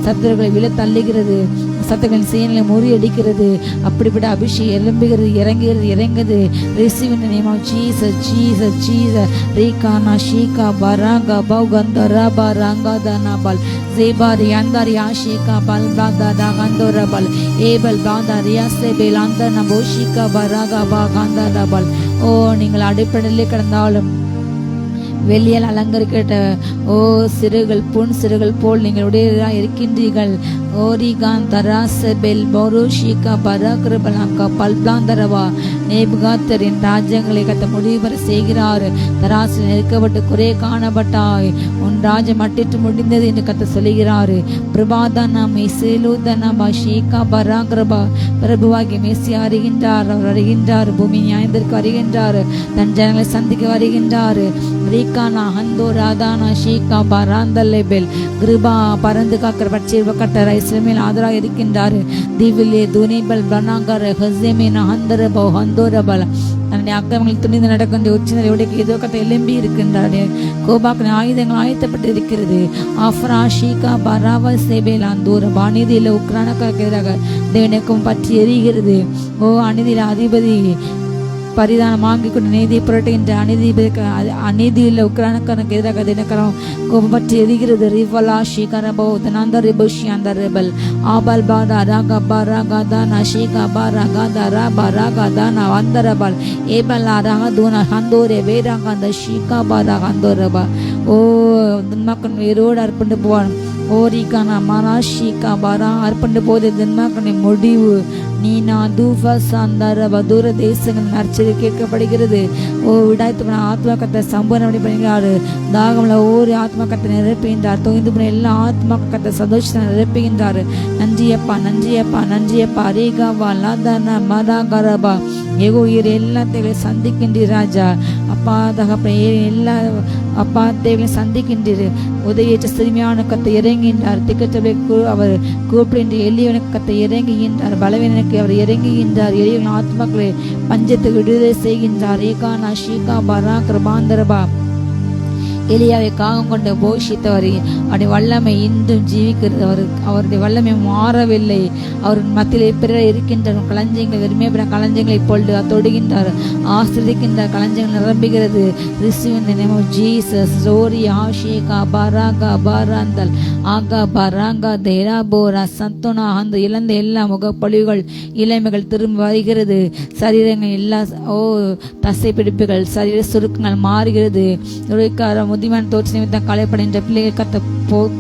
சத்துருக்களை விழ தள்ளுகிறது. சத்துக்களின் செயலை முறியடிக்கிறது. அப்படிப்பட்ட அபிஷேகம் எழும்புகிறது, இறங்குது. Receive in the name of Jesus, Jesus, Jesus. ரீகானா ஷீகா பராங்கா பௌகந்தரா பராங்கா தனபல் ஜேபாரி அந்தரி ஆஷிகா பல்பாதா தகந்தரபல் ஏபல் பாதரியா செபெல் அந்த நபோஷிகா பராகா பாகந்தரபல். ஓ, நீங்கள் அடிப்படையிலே கிடந்தாலும் வெளியால் அலங்கரிக்கிட்ட சிறுகள் புன் சிறுகள் போல் நீங்கள் உடையதாக இருக்கின்றீர்கள். ஓரிகான் தராசபெல் போரோஷிகா பராகிரபலாங்கா பல்பிளாந்தரவா நேபுகாத்தரின் ராஜ்யங்களை கத்த முடிவுபெற செய்கிறார். தராசில் நெருக்கப்பட்டு குறை காணப்பட்டாய், உன் ராஜ்யம் மட்டிட்டு முடிந்தது என்று கத்த சொல்லுகிறாரு. பிரபாதானா மெசேலூதனா ஷீகா பராகிரபா பிரபுவாகி மேசி அறிகின்றார். அவர் அறிகின்றார், பூமி நியாயத்திற்கு வருகின்றார், தன் ஜனங்களை சந்திக்க வருகின்றார். ரீகானா ஹந்தோ ராதானா ஷீகா பராந்தல்லேபெல் கிருபா பறந்து காக்கிற பட்சேர்வ கட்டரை இஸ்லாமில் ஆதரவாக இருக்கின்றார். தீவிலே துனிபல் பனாகர் ஹசேமின் ஹந்தரபோ ஹந்தோரபல் தன்னுடைய அக்கிரமங்கள் துணிந்து நடக்கின்ற உச்சினர் உடைக்கு ஏதோ கத்தை எலும்பி இருக்கின்றாரு. கோபாக்கின் ஆயுதங்கள் ஆயத்தப்பட்டு இருக்கிறது. ஆஃப்ரா ஷீகா பராவ சேபேல் அந்தூர அநீதியில் உக்ரானுக்கு எதிராக தேவனுக்கும் பற்றி எரிகிறது. ஓ, அநீதியில் அதிபதி பரிதானம் வாங்கி கொண்டு நீதியை புரட்டுகின்ற அநீதியில் உக்ரானுக்கு எதிராக தினக்கரம் கோபம் பற்றி எரிகிறது. ரிவலா ஷீகரபோ தனாந்த ரிபுஷி அந்த ரெபல் ஆபல் பாதா ராகா பாராகாதா நஷீகா பாராகாதா ராபாராகாதா நந்தரபல் ஏபல்லா ராகதூன ஹந்தோரே வேராங்க அந்த ஷீகா பாராகந்தோரபா. ஓ, துன்மாக்கன் வேரோடு அர்ப்பண்டு போவான். ஓரிகானா மராஷிகா பாரா அர்ப்பண்டு போது துன்மாக்கனை முடிவு. நீனா தூஃபஸ் அந்த தூர தேசங்கள் நற்செய்தி கேட்கப்படுகிறது. ஓ, விடாய்த்து ஆத்மா கத்தை சம்பூர்ணம் பண்ணுகிறாரு. தாகம்ல ஒவ்வொரு ஆத்மா கத்தை நிரப்புகின்றார். தொய்ந்து போன எல்லா ஆத்மா கத்தை சந்தோஷத்தை நிரப்புகின்றார். நன்றியப்பா, நன்றியப்பா, நன்றியப்பா. ரேகாவா லாதானா மராகரபா ஏகோ எல்லா தேவையை சந்திக்கின்றீர் ராஜா. அப்பா தகப்ப எல்லா அப்பா தேவையை சந்திக்கின்றீர். உதவியேற்ற சிறுமியான கத்தை இறங்குகின்றார். திக்கச்சபை அவர் கூப்பிடுகின்ற எளியவனுக்கு கத்தை இறங்குகின்றார். பலவீனனுக்கு அவர் இறங்குகின்றார். எளியவன் ஆத்மாக்களை பஞ்சத்துக்கு விடுதலை செய்கின்றார். ஏகானா ஷீகா பரா கிருபாந்தரபா எலியாவை காகம் கொண்டு போஷித்தவர். அவருடைய வல்லமை இன்றும் ஜீவிக்கிறது. அவருடைய வல்லமை மாறவில்லை. அவர் மத்தியிலே பிறர் இருக்கின்றார். களஞ்சியங்களை வெறுமையான களஞ்சியங்களை இப்பொழுது தொடுகின்றார், ஆசிரிக்கின்றார். களஞ்சியங்கள் நிரம்புகிறது. Receive in the name of Jesus. ரோரி ஆஷேகா பராகா பாராந்தல் ஆகா பராங்கா தேரா போரா சத்துனா அந்த இழந்த எல்லா முகப்பொழிவுகள் இளமைகள் திரும்ப வருகிறது. சரீரங்கள் எல்லா தசை பிடிப்புகள் சரீர சுருக்கங்கள் மாறுகிறது. முதிமான தோற்ற நிமித்தம் கலைப்படுகின்ற பிள்ளைகள் கத்த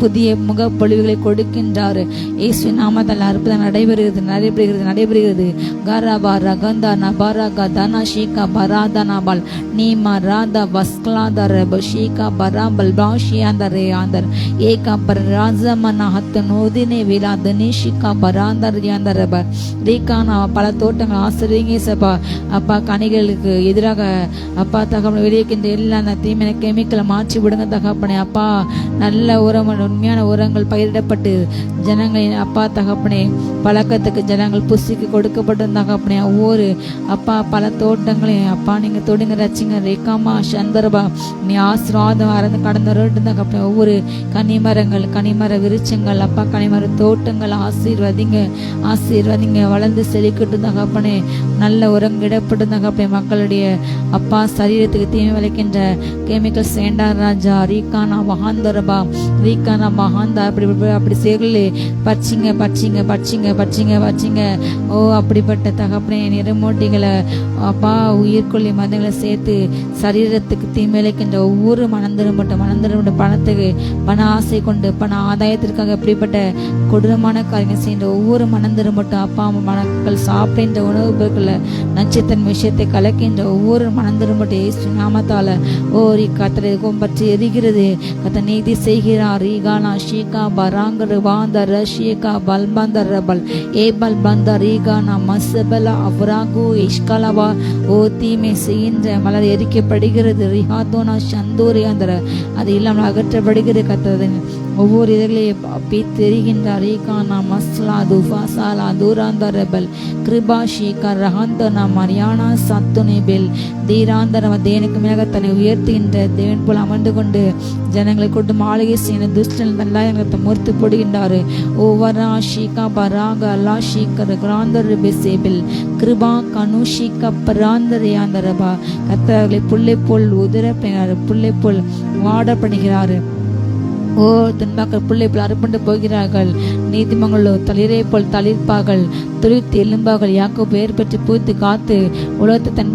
புதிய முகப்பொழிவுகளை கொடுக்கின்றார். இயேசு நாமத்தால் அற்புதம் நடைபெறுகிறது. கரபா ரகந்தா நபாரகா தனா ஷீகா பராதனாபால் நீமா ராதா வஸ்கலாதா ரபஷீகா பராபல் பாஷியாந்தர் ரேயாந்தர் ஏகா பராஜமனா ஹத்த நோதினே விலா தனிஷிகா பராந்தர் யாந்தர் ரப ரீகானா. பல தோட்டங்கள் ஆசிரியங்க சபா. அப்பா கனிகளுக்கு எதிராக அப்பா தகவல் விளைவிக்கின்ற எல்லா அந்த தீமையான கெமிக்கலை மாற்றி விடுங்க தகப்பனே. அப்பா நல்ல உண்மையான உரங்கள் பயிரிடப்பட்டு ஜனங்களின் அப்பா தகப்பனே பழக்கத்துக்கு ஜனங்கள் புசிக்கு கொடுக்கப்பட்டு தகப்பனே. ஒவ்வொரு அப்பா பல தோட்டங்களையும் அப்பா நீங்க தொடுங்க ரச்சிங்க. ரேகாமா சந்தரபா நீ ஆசீர்வாதம் அறந்து கடந்த ரோட்டு தகப்பனே. ஒவ்வொரு கனிமர விருட்சங்கள் அப்பா கனிமர தோட்டங்கள் ஆசீர்வதிங்க வளர்ந்து செழிக்கட்டு தகப்பனே. நல்ல உரங்கிடப்பட்டு தகப்பனே. மக்களுடைய அப்பா சரீரத்துக்கு தீமை விளைக்கின்ற கெமிக்கல்ஸ் வேண்டாம் ராஜா. ரீகானா மகாந்தரபா ரீகானா மகாந்தா அப்படி சேர்லே பச்சிங்க. ஓ, அப்படிப்பட்ட தகப்பனே நிறமூட்டிகளை அப்பா உயிர்கொல்லி மதங்களை சேர்த்து சரீரத்துக்கு தீமைக்கின்ற ஒவ்வொரு மனந்திரும்பட்ட பணத்துக்கு பண ஆசை கொண்டு பண ஆதாயத்திற்காக எப்படிப்பட்ட கொடூரமான காரியங்கள் செய்கின்ற ஒவ்வொரு மனந்திரும்பட்டும் அப்பா மக்கள் சாப்பிடுகின்ற உணவு பொருட்களை நச்சுத்தன் விஷயத்தை கலக்கின்ற ஒவ்வொரு மனந்திரும்பட்டும் இயேசு நாமத்தால ஓரி கத்தரை பற்றி எரிகிறது. கத்த நீதி செய்கிறார். ஈகானா ஷீகா பராங்கர் வாந்தர் ஷீகா பல்பந்தர் ரபல் ஏபல் பந்தர் ஈகானா மசபலா அவராகு இஷ்கலவா. ஓ, தீமை செய்கின்ற மலர் எரிக்கப்படுகிறது. ரிஹாதோனா சந்தூரி அந்த அது இல்லாமல் அகற்றப்படுகிறது. கத்தது ஒவ்வொரு இதழையும் தெரிகின்றார். ஈகானா மஸ்லா துஃபாசாலா தூராந்தரபல் கிருபாஷிகா ரஹந்தனா மரியானா சத்துனிபெல் தீராந்தரவ தேனுக்கு மேக தன்னை உயர்த்துகின்ற தேவன் போல் அமர்ந்து கொண்டு ஜனங்களை கொண்டு மாளிகை செய்ய துஷ்டன் தண்டாயங்களை முறித்து போடுகின்றார். ஓவரா ஷீகா பராக அல்லா ஷீக்கர் கிராந்தர் பெசேபில் கிருபா கனுஷிகா பராந்தரையாந்தரபா கத்தர்களை புள்ளை போல் உதிர புள்ளை போல் வாடப்படுகிறார். ஓ துன்பாக்கள் பிள்ளை போல் அறுப்புண்டு போகிறார்கள். நீதிமங்களோ தளிரை போல் தளிர்ப்பார்கள். துளிர்த்து எலும்பார்கள். யாக்கோபு பெயர் பெற்று பூத்து காத்து உலகத்தை தன்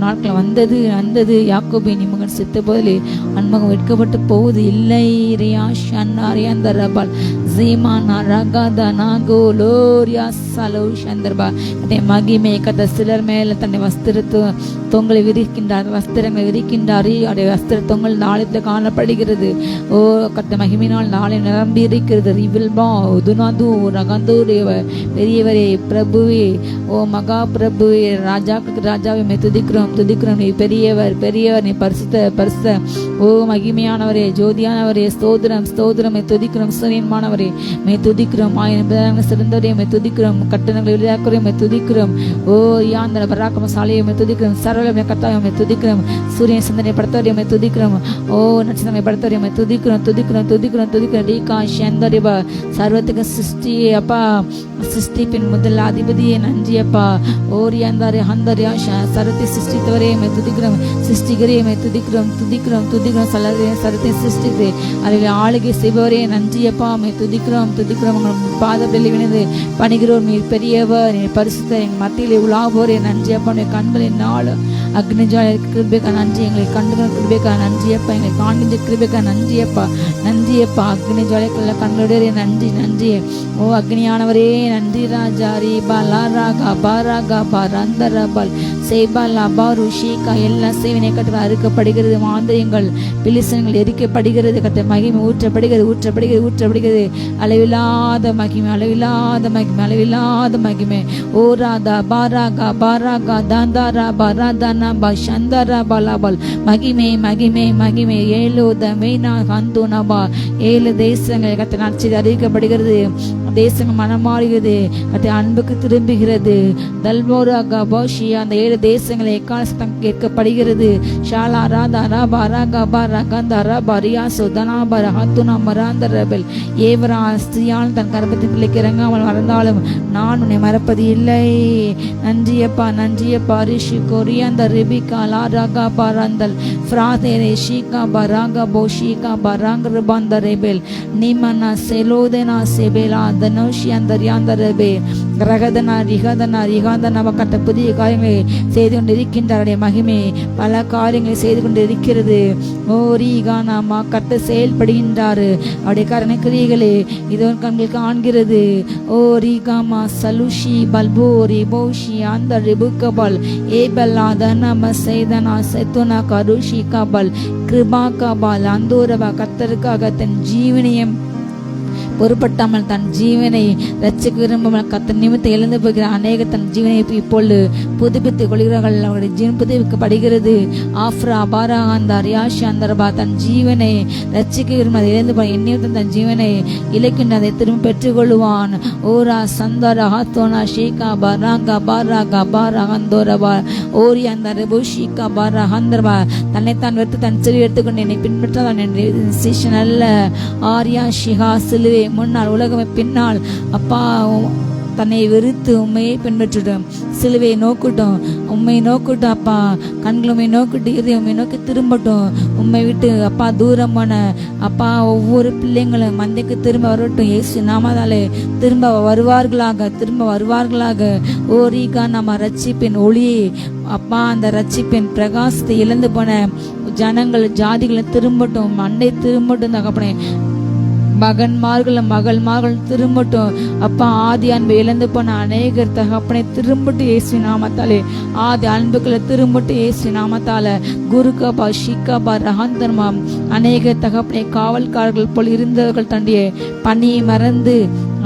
நாட்கள் வந்தது யாக்கோபு நிமகன் செத்த போதிலே அன்மகம் வெட்கப்பட்டு போவது இல்லை. மகிமை கத்த சிலர் மேல தன்னை தொங்கலை விரிக்கின்றார். வஸ்திரங்களை விரிக்கின்றார். அவருடைய வஸ்திர தொங்கல் நாளத்தில் காணப்படுகிறது. ஓ கத்த மகிமையினால் நாளை நிரம்பி இருக்கிறது. பெரியவரே பிரபுவே, ஓ மகா பிரபுவே, ராஜாக்களுக்கு ராஜாவை மே துதிக்கிறோம். நீ பெரியவர் நீ பரிசுத்த ஓ மகிமையானவரே, ஜோதியானவரே, ஸ்தோத்திரம் மே துதிக்கிறோம். சூரியன்மானவரே மே துதிக்கிறோம். ஆயிரம் சிறந்தவரே மே துதிக்கிறோம். கட்டணங்களை விளையாக்குறே மே துதிக்கிறோம். ஓ யாந்தர பராக்கிரமசாலியை மே துதிக்கிறோம். சரளமே கர்த்தாவை மே துதிக்கிறோம். சூரியன் சிந்தனை படுத்தவரை மே துதிக்கிறோம். ஓ நட்சத்திரமை படுத்தவரை மே துதிக்கிறோம். ரீகா சேந்தரிபா சர்வத்துக்கு சிருஷ்டியே அப்பா, சிருஷ்டிப்பின் முதல் அதிபதியே நன்றி அப்பா. ஓரியாந்தாரே ஹந்தரியா சரத்தை சிருஷ்டித்தவரே மே துதிக்கிறோம். சிருஷ்டிகரே மே துதிக்கிறோம். சரத்தை சிருஷ்டித்து அதில் ஆளுகை செய்பவரே நன்றி அப்பா. மே துதிக்கிறோம். பாதப்படியில் விழுந்து பணிகிறோம். நீர் பெரியவர், நீர் பரிசுத்த, எங்கள் மத்தியிலே உலாவோரே நன்றி அப்பா. கண்களின் நாள் அக்னிஜால கிருபைக்கா நன்றி. எங்களை கண்டுகள் கிருபைக்கா நன்றி அப்பா. எங்களை காண்கின்ற கிருபைக்கா நன்றி அப்பா. அக்னி ஜாலைக்குள்ள கண்களுடைய நன்றி. ஓ அக்னியானவரே நன்றி ராஜா. ரீபா லாராகா பாராகா பாரந்தரபல் சேபாலா பாரு ஷீகா எல்லா சேவனை கட்ட அறுக்கப்படுகிறது. மாந்திரியங்கள் பிலிசன்கள் எரிக்கப்படுகிறது. கட்ட மகிமை ஊற்றப்படுகிறது. அளவில்லாத மகிமை. ஓ ராதா பாராகா தாந்தாரா பாராதானா பா சந்தரா பாலாபல் மகிமை. ஏலோத மெய்னா ஹந்துனபா 7 தேசங்கள் கத்த நற்செய்தி அறிவிக்கப்படுகிறது. தேசங்கள் மனமாறுகிறது. கத்த அன்புக்கு திரும்புகிறது. தல்மோராகா பாஷியா அந்த 7 தேசங்களை எக்காலம் கேட்கப்படுகிறது. ஷாலா ராதா ராபா ராகா பா ரகந்தா ராபா ரியாசோ தனாபா ஹத்துனா மராந்தரபல் ஏவரா ஸ்திரியால் தன் கர்ப்பத்தின் பிள்ளைக்கு இறங்காமல் மறந்தாலும் நான் உன்னை மறப்பது இல்லை. நன்றியப்பா ரிஷி கொரியாந்த ரிபிகா லா ராகா பாரந்தல் ஃப்ராதேரே ஷீகா பராகா போஷிகா பராங்க ரிபாந்தரேபெல் நிமனா செலோதனா செபேலா தனோஷியந்தரியாந்தரபே ரகதனா ரிகாந்தனா கட்ட புதிய காரியங்களை செய்து கொண்டிருக்கின்றாருடைய மகிமை பல காரியங்களை செய்து கொண்டிருக்கிறது. ஓ ரீகானாமா கட்ட செயல்படுகின்றாரு. அவருடைய கருணைக்கிரிகளே இதோ கண்கள் காண்கிறது. ஓ ரீகாமா சலுஷி பல்போரி போஷி அந்த ரிபுக்கபல் ஏபல்லா தனம செய்தனா செத்துனா கருஷி கபல் கிருபா கபால் அந்தோரபா கத்தருக்காக தன் ஜீவனையும் பொறுப்பட்டாமல் தன் ஜீவனை ரட்சிக்க விரும்பாமல் கத்த நிமித்தம் எழுந்து போகிற அநேக தன் ஜீவனை இப்பொழுது புதுப்பித்துக் கொள்கிறார்கள். அவருடைய ஜீவன் புதுப்பிக்கப்படுகிறது. ஆஃப்ரா பாராகாந்த ரியாஷி அந்தரபா தன் ஜீவனை ரட்சிக்க விரும்ப இழந்து போய் எண்ணியும் தன் ஜீவனை இலக்கின்ற அதை திரும்ப பெற்றுக்கொள்வான். ஓரா சந்தரா ஹாத்தோனா ஷீகா பராகா பாராகா பாராகந்தோரபா ஓரி அந்த ரெபு ஷீகா பாரா ஹந்தரபா தன்னைத்தான் வெறுத்து தன் சிறு எடுத்துக்கொண்டு என்னை பின்பற்றான் என் சீஷன் அல்ல. ஆரியா ஷிஹா சிலுவை முன்னால் உலகமே பின்னால் அப்பா தன்னை வெறுத்து உண்மையை பின்பற்றிடும். சிலுவையை நோக்கட்டும், உண்மையை நோக்கட்டும் அப்பா. கண்கள் உண்மை நோக்கிட்டு இதயம் உண்மை நோக்கி திரும்பட்டும். உண்மை விட்டு அப்பா தூரமான அப்பா ஒவ்வொரு பிள்ளைங்களும் மந்தைக்கு திரும்ப வரட்டும். இயேசு நாமதாலே திரும்ப வருவார்களாக. ஓரிகா நம்ம ரட்சிப்பின் ஒளியை அப்பா அந்த ரட்சிப்பின் பிரகாசத்தை இழந்து போன ஜனங்கள் ஜாதிகளை திரும்பட்டும். மண்டை திரும்பட்டும் தகப்பனே. மகள்மார்கள் திரும்பட்டும் அப்பா. ஆதி அன்பை இழந்து போன அநேகர் தகப்பனை திரும்பட்டு இயேசு நாமத்தாலே. ஆதி அன்புக்களை திரும்பட்டு இயேசு நாமத்தால. குருகபா ஷிகபா ரஹந்தர்மா அநேகர் தகப்பனை காவல்காரர்கள் போல் இருந்தவர்கள் தண்டிய பணியை மறந்து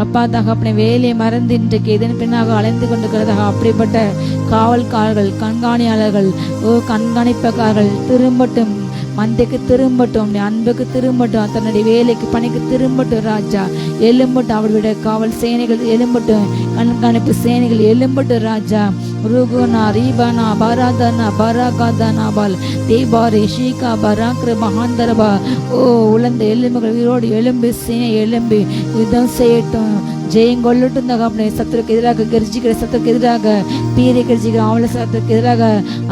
அப்பா தகப்பனை வேலையை மறந்து இன்றைக்கு இதன் பின்னாக அலைந்து கொண்டிருக்கிறதாக அப்படிப்பட்ட காவல்காரர்கள் கண்காணியாளர்கள் கண்காணிப்பக்காரர்கள் திரும்பட்டும். மந்தைக்கு திரும்பட்டும், அன்புக்கு திரும்பட்டும், தன்னுடைய வேலைக்கு பணிக்கு திரும்பட்டும் ராஜா. எழும்பட்டும், அவருடைய காவல் சேனைகள் எழும்பட்டும், கண்காணிப்பு சேனைகள் எழும்பட்டும் ராஜா. ருகுனா ரீபானா பாராதனா பாராகாதனா பால் தேபாரே ஷீகா பராக்ர மகாந்தரபா. ஓ உலர்ந்த எலும்புகள் உயிரோடு எழும்பி சேனை எழும்பி யுத்தம் செய்யட்டும், ஜெயங்கொள்ளட்டும் தகப்பனே. சத்துருக்கு எதிராக கர்ஜிக்கிற, சத்துருக்கு எதிராக பீரை கர்ஜிக்கிற அவளை சத்துருக்கு எதிராக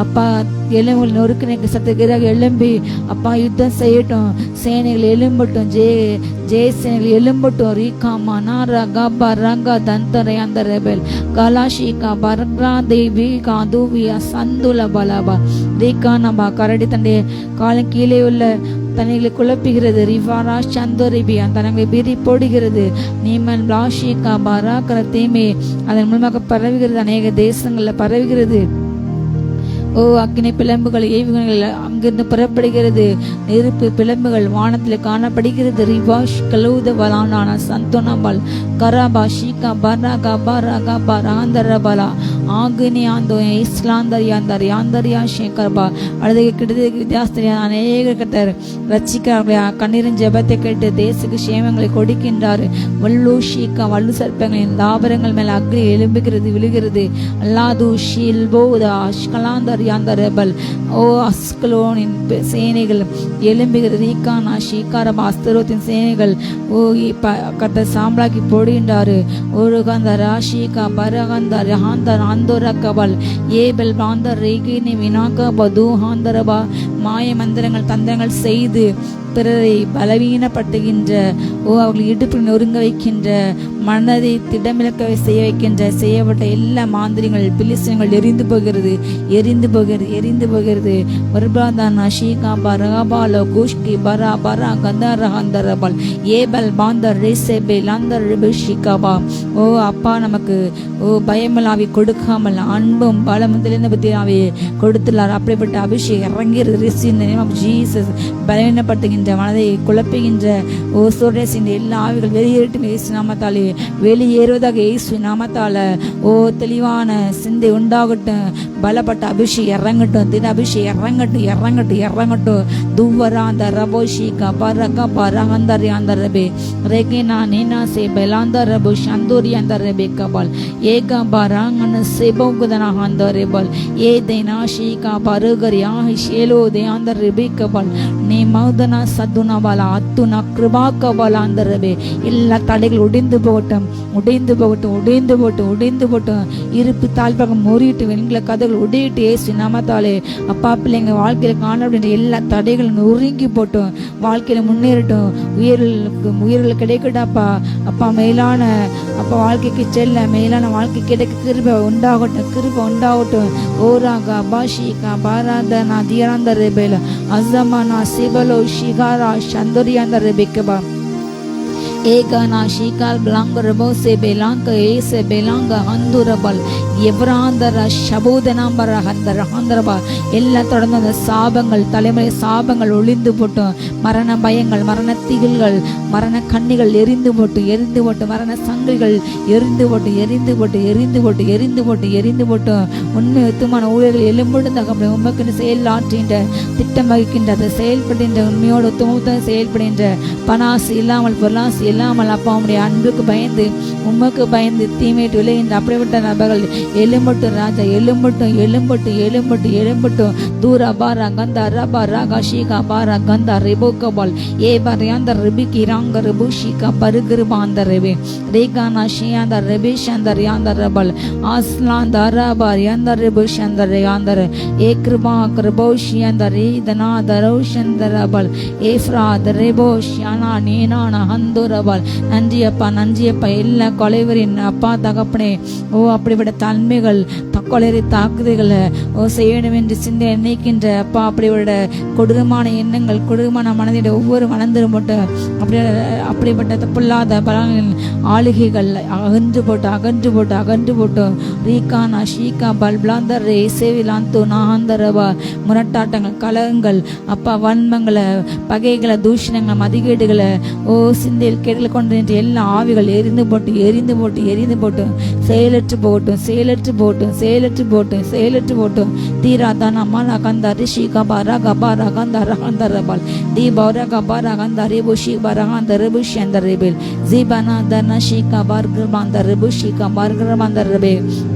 அப்பா எலும்புகள் நொறுக்கின சத்துருக்கு எதிராக எழும்பி அப்பா யுத்தம் செய்யட்டும், சேனைகள் எழும்பட்டும், ஜெய சேனைகள் எழும்பட்டும். ரீகாமா நாரா காபா ரங்கா தந்தரை அந்த ரெபல் கலாஷிகா பரக்ரா தேவி காதுவியா சந்துல பலாபா ரீகா நபா. கரடி தன்னுடைய காலம் கீழே உள்ள தன்னைகளை குழப்புகிறது. ரிவாரா சந்தோரிபியா தனங்களை பிரி போடுகிறது. நீமன் பிளாஷிகா பராக்கர தீமே அதன் மூலமாக பரவுகிறது, அநேக தேசங்கள்ல பரவுகிறது. ஓ அக்கினி பிளம்புகள் ஏவுகணைகள் அங்கிருந்து புறப்படுகிறது. நெருப்பு பிளம்புகள் வானத்தில் காணப்படுகிறது. ரிவாஷ் கலூத வலானான சந்தோனபால் கராபா ஷீகா பராகா பராகா பராந்தரபலா ஆகினி ஆந்தோ இஸ்லாந்தர் யாந்தர் யாந்தரியா ஷேகர்பா. அழுதை கிட்டது வித்தியாசத்திலே அநேக கத்தர் ரட்சிக்கிறார்களே. கண்ணீரின் ஜெபத்தை கேட்டு தேசக்கு சேமங்களை கொடுக்கின்றார். வல்லு ஷீகா வல்லு சர்ப்பங்களின் தாபரங்கள் மேல் அக்னி எழும்புகிறது, விழுகிறது. அல்லாது ஷீல்போதா அஷ்கலாந்தர் யாந்தரபல். ஓ அஸ்கலோனின் சேனைகள் எழும்புகிறது. ரீகானா ஷீகாரபா அஸ்தரோத்தின் சேனைகள் ஓ கத்த சாம்பலாக்கி போடுகின்றாரு. ஒரு கந்தர் ஆஷிகா பரகந்தர் ஹாந்தர் ஆந்தோரகபல் ஏபல் பாந்தர் ரேகினி வினாக பது ஹாந்தரபா. மாய மந்திரங்கள் தந்திரங்கள் செய்து பிறரை பலவீனப்படுத்துகின்ற, ஓ அவர்கள் இடுப்பில் நொறுங்க வைக்கின்ற, மனதை திடமிழக்க செய்ய வைக்கின்ற செய்யப்பட்ட எல்லா மாந்திரிகள் பிலிஸ்தீன்கள் எரிந்து போகிறது, எரிந்து போகிறது, எரிந்து போகிறது. வர்பாதானா ஷீகா பரகாபாலோ குஷ்கி பரா பரா கந்தரஹந்தரபால் ஏபல் பாந்தர் ரேசேபே லாந்தர் ரிபிஷிகாபா. ஓ அப்பா நமக்கு ஓ பயமலாவி கொடுக்காமல் அன்பும் பலமும் தெளிந்த பற்றி கொடுத்துள்ளார். அப்படிப்பட்ட அபிஷேகம் இறங்கிறது. ரிசி இந்த நேம் ஆஃப் ஜீசஸ். பலவீனப்படுத்துகின்ற, மனதை குழப்புகின்ற ஓ சோரேசின் எல்லா ஆவிகள் வெளியேறட்டும் இயேசு நாமத்தாலே. வெளியேறுவதாக இயேசு நாமத்தால. ஓ தெளிவான சிந்தை உண்டாகட்டும். பலப்பட்ட அபிஷேகம் இறங்கட்டும். தின அபிஷேகம் இறங்கட்டும், இறங்கட்டும், இறங்கட்டும். துவராந்த ரபோஷிகா பரகா பரகந்தர் யாந்தர் ரபே ரெகினா நீனா சே பெலாந்தர் ரபு சந்தூரி அந்த ரபே கபால் ஏகா பராங்கன செபோகுதனா ஹந்தர் ரெபல் ஏ தேனா ஷீகா பருகர் யாஹி ஷேலோ தே அந்த ரபே கபால் நீ மௌதனா சத்துனா பாலா அத்துனா கிருபா கபால் அந்த ரபே. எல்லா தடைகள் உடைந்து போகட்டும், உடைந்து போகட்டும், உடைந்து போட்டும், உடைந்து போட்டும். இருப்பு தாழ்பாகம் முறியிட்டு வெண்கல கதைகள் உடையிட்டு ஏசு நாமத்தாலே. அப்பா பிள்ளைங்க வாழ்க்கையில காண அப்படின்ற எல்லா தடைகளும் நொறுங்கி போட்டும். வாழ்க்கையில முன்னேறட்டும், உயிர்களுக்கு கிடைக்கட்டாப்பா. அப்பா மேலான அப்பா வாழ்க்கைக்கு செல்ல மேலான வாழ்க்கை கிடைக்க கிருபை உண்டாகட்டும், கிருபை உண்டாகட்டும். ஓராகா பாஷிகா பாராதனா தியராந்த ரெபேல அசமானா சிபலோ ஷிகாரா சந்தோரியாந்த ரெபேக்கபா ஏகானா ஷீகால் பிளாங்க ரபோ சே பெலாங்க ஏசே பெலாங்க ஹந்துரபல் எவராந்தர சபோதனாம்பர ஹந்தர ஹந்தரபா. எல்லாம் தொடர்ந்து அந்த சாபங்கள், தலைமுறை சாபங்கள் ஒளிந்து போட்டும். மரண பயங்கள், மரண திகில்கள், மரண கண்ணிகள் எரிந்து போட்டு, எரிந்து போட்டு. மரண சங்கில்கள் எரிந்து போட்டு, எரிந்து போட்டு, எரிந்து போட்டு, எரிந்து போட்டு, எரிந்து போட்டும். உண்மை யுத்தமான ஊழியர்கள் எலும்புடுந்தாக உண்மைக்கு செயல் ஆற்றுகின்ற, திட்டம் வகிக்கின்ற, அதை செயல்படுகின்ற, உண்மையோடு உத்தமத்துவம் செயல்படுகின்ற, பனாசு இல்லாமல் பொருளாசு இல்லாமல் அப்பா உடைய அன்புக்கு பயந்து, உண்மைக்கு பயந்து தீமையிட்டு விளைகின்ற அப்படிப்பட்ட நபர்கள் எலும்பட்டும் ராஜா, எலும்பட்டும், எலும்பட்டும், எலும்பட்டும், எலும்பட்டும். தூரா பாரா கந்தா ரபா ராகா ஷீகா பாரா கந்தா ரிபோகபால் ஏ பரியாந்த ரிபிகி ராங்க ரிபுஷிகா பருகிருபாந்த ரெபே ரேகானா ஷியாந்த ரெபிஷந்தர் யாந்தர் ரபல் ஆஸ்லாந்த அரபார் யாந்தர் ரிபுஷந்தர் யாந்தர் ஏ கிருபா கிருபோஷியந்தர் ரீதனா தரோஷந்தர் ரபல் ஏஃப்ரா தரேபோஷியானா நீனான ஹந்துரபல். நன்றி அப்பா, நன்றி அப்பா. எல்லா கொலைவரின் அப்பா தகப்பனே ஓ அப்படிப்பட்ட தன்மைகள், கொலைவரி தாக்குதல்களை ஓ செய்யணும் என்று சிந்தை நினைக்கின்ற அப்பா அப்படிப்பட்ட கொடூரமான எண்ணங்கள், கொடூரமான மனதிட ஒவ்வொரு மனந்திரும் போட்டு அப்படிப்பட்ட தப்பில்லாத பலங்களின் ஆளுகைகள் அகன்று போட்டு, அகன்று போட்டு, அகன்று போட்டு. ரீகானா ஷீகா பல்பிளாந்தர் இசேவிலாந்து நாந்தரபா. முரட்டாட்டங்கள், கலகங்கள் அப்பா, வன்மங்களை, பகைகளை, தூஷணங்களை, மதிகேடுகளை ஓ சிந்தையில் கட்டளைகளை கொண்டு நின்று எல்லா ஆவிகள் எரிந்து போட்டு எரிந்து போட்டு எரிந்து போட்டு செயலற்று போகட்டும் செயலற்று போகட்டும் செயலற்று போகட்டும் செயலற்று போகட்டும். தீராதான் அம்மா கந்த ரிஷி கபாரா கபாரா கந்த ரகந்த ரபால் தி பௌரா கபாரா கந்த ரிபுஷி பரகாந்த ரிபுஷி அந்த ரிபில் ஜீபனா தன ஷீகா பார்கபாந்த ரிபுஷி கபார்கபாந்த ரபே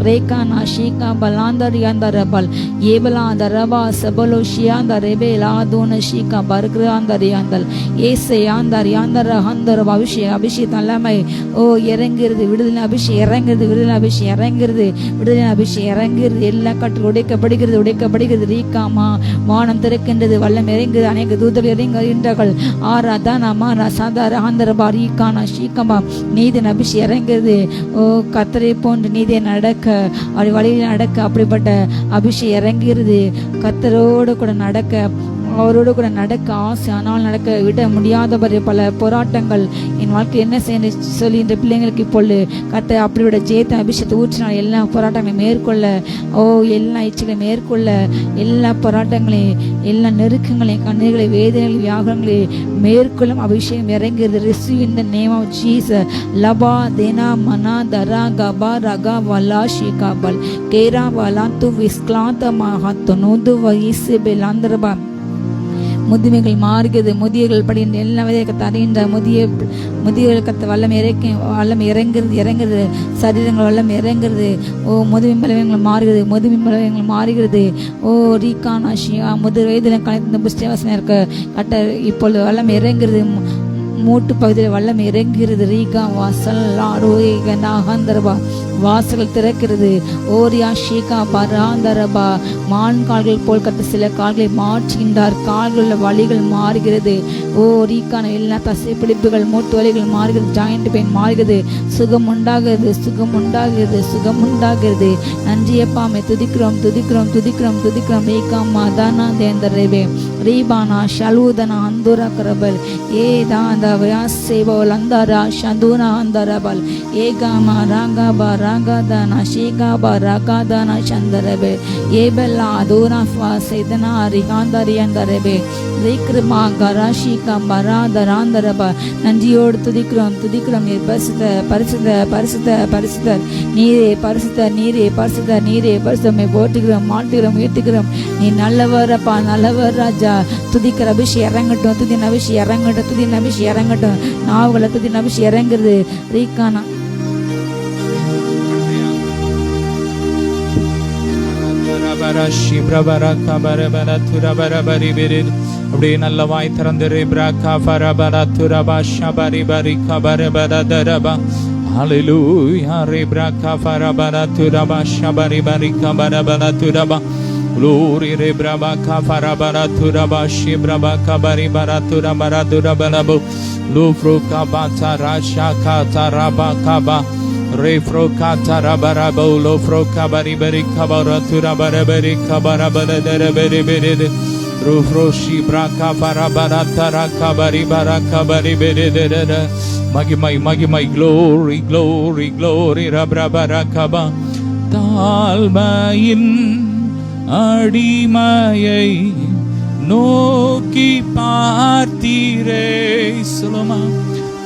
ரேகா நாஷிகா பலாந்தர் அந்த ரபால் ஏபலா அந்த ரபா சபலோஷியா அந்த ரெபே லாதோன ஷீகா பர்கராந்தர் யாந்தல் ஏசை யாந்தர் யாந்தர் ஹந்தர் அபிஷேக் அபிஷேக் தலைமை ஓ இறங்குறது விடுதலை அபிஷேக் இறங்குறது விடுதலை அபிஷேக் இறங்குறது விடுதலை அபிஷேக் இறங்குறது எல்லா கட்டு உடைக்கப்படுகிறது ரீகாமா வானம் திறக்கின்றது வல்லம் இறங்குது அநேக தூதர் இறங்குகின்றார்கள் ஆராதான் அமாரா சாதார ஆந்தரபா ரீகானா ஷீகமா நீதின் அபிஷேக் இறங்குறது. ஓ கத்தரை போன்று நீதியை நடக்க அப்படி வழியில் நடக்க அப்படிப்பட்ட அபிஷேக் இறங்குகிறது. கத்தரோடு கூட நடக்க அவரோடு கூட நடக்க ஆசை, ஆனால் நடக்க விட முடியாதவர் பல போராட்டங்கள் என் வாழ்க்கை என்ன செய்ய சொல்லி இந்த பிள்ளைங்களுக்கு இப்பொழுது கத்த அப்படியோட ஜெயத்தை அபிஷேகத்தை ஊற்றினால் எல்லா போராட்டங்களையும் மேற்கொள்ள எல்லா இச்சைகளையும் மேற்கொள்ள எல்லா போராட்டங்களையும் எல்லா நெருக்கங்களையும் கண்ணீர்களை வேதனைகளை வியாகங்களையும் மேற்கொள்ளும் அபிஷேகம் இறங்குகிறது. Receive in the name of Jesus. லபா தேனா மனா தரா கபா ரகா வலா ஷிகாபல் கேரா வலா து விஸ்க்லாந்த மஹத்து நூது வயிசு பெலாந்தரபா. முதுமைகள் மாறுகிறது. முதியர்கள் படிந்த எல்லா விதையை அறிகின்ற முதியர்கள் கத்த வல்லம் இறங்குறது சரீரங்கள் வல்லம் இறங்குறது. ஓ முதுமை பலவீனங்கள் மாறுகிறது. ஓ ரீகானா ஷியா முதிர் வயதில் கலைந்த புஷ்டிவாசனை இருக்க கட்ட இப்பொழுது வல்லம் இறங்குறது. மூட்டு பகுதியில் வல்லம் இறங்குகிறது. ரீகா வாசல் லாரோகந்தரபா வாசல்கள் திறக்கிறது. ஓரியா ஷீகா பராந்தரபா மான் கால்கள் போல் கத்த சில கால்களை மாற்றுகின்றார். கால்களில் வலிகள் மாறுகிறது. ஓ ரீக்கான எல்லா தசை பிடிப்புகள் மூட்டு வலிகள் மாறுகிறது. ஜாயிண்ட் பெயின் மாறுகிறது. சுகம் உண்டாகிறது. நன்றியப்பாமை துதிக்கிறோம். ரீகா மாதானா தேந்தரேபே ரீபானா ஷலூதனா அந்துரா கரபல் ஏதா அந்த வயாசேபல் அந்தரா ஷந்துனா அந்தரபல் ஏகாமா ராகாபா ராகாதானா ஷீகாபா ராகாதானா சந்தரபே ஏபெல்லா அதோனா ஃபாசைதனா ரிகாந்தரியந்தரபே ரீக்ரிமா கராஷிகா பராதராந்தரபா. நன்றியோடு துதிக்கிறோம். நீர் பரிசுத்தர் நீரே பரிசுத்தமே போற்றுகிறோம் மாட்டுகிறோம் உயர்த்துகிறோம். நீ நல்லவரப்பா நல்லவர் ராஜா. துதிக்கிற அபிஷேகம் இறங்கட்டும். துதின் அபிஷேகம் இறங்கட்டும். நாவுகளை துதின் அபிஷேகம் இறங்குறது. ரீகானா அப்படியே நல்ல வாய் திறந்து Glory re braba kafara bara turaba shi braba kabari bara turaba durabalabu lufro kabata rasha kata raba kaba refro kata rabara bolo fro kabari bari kabara turaba bari kabara bara dere beri beri rufro shi braka bara bara tara kabari bara kabari beri dere magimai glory rabra bara kaba talmain அடிமையை நோக்கி பார்த்தீரே சொல்லுமா.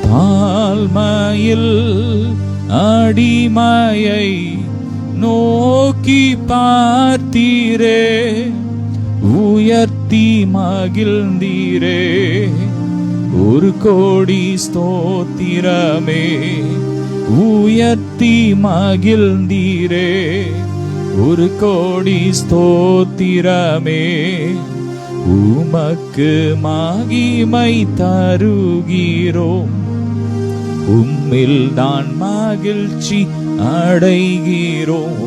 தாழ்மையில் அடிமையை நோக்கி பார்த்தீரே உயர்த்தி மகிழ்ந்தீரே ஒரு கோடி ஸ்தோத்திரமே உயர்த்தி மகிழ்ந்தீரே ஒரு கோடி ஸ்தோத்திரமே உமக்கு மகிமை தருகிறோம் உம்மில் நான் மகிழ்ச்சி அடைகிறோம்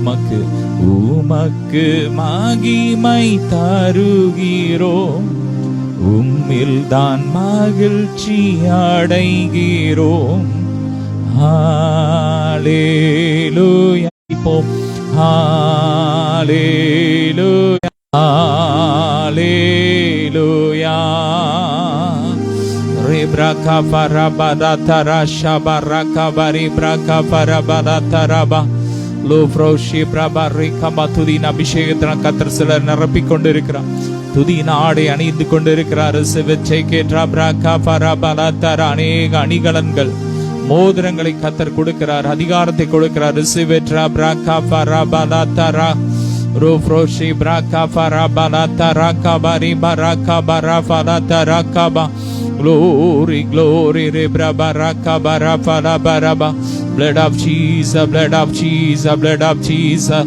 உமக்கு மகிமை தருகிறோம் உம்மில் தான் மகிழ்ச்சி அடைகிறோம். ஹல்லேலூயா. இப்போ Hallelujah, Hallelujah. Ribraka farabada tarasha baraka baribraka farabada taraba lufroshi brabarika matudina அபிஷேகத்தினால் கர்த்தர் சிலர் நிரப்பிக் கொண்டிருக்கிறார். துதியின் ஆடை அணிந்து கொண்டிருக்கிறார். அநேக அணிகலன்கள் மோதிரங்களை கத்தர் கொடுக்கிறார், அதிகாரத்தை கொடுக்கிறார். Rufroshi braka farabalata rakabari baraka barafalata rakaba. Glory, glory, rebrabaraka barafala baraba. Blood of Jesus, blood of Jesus, blood of Jesus.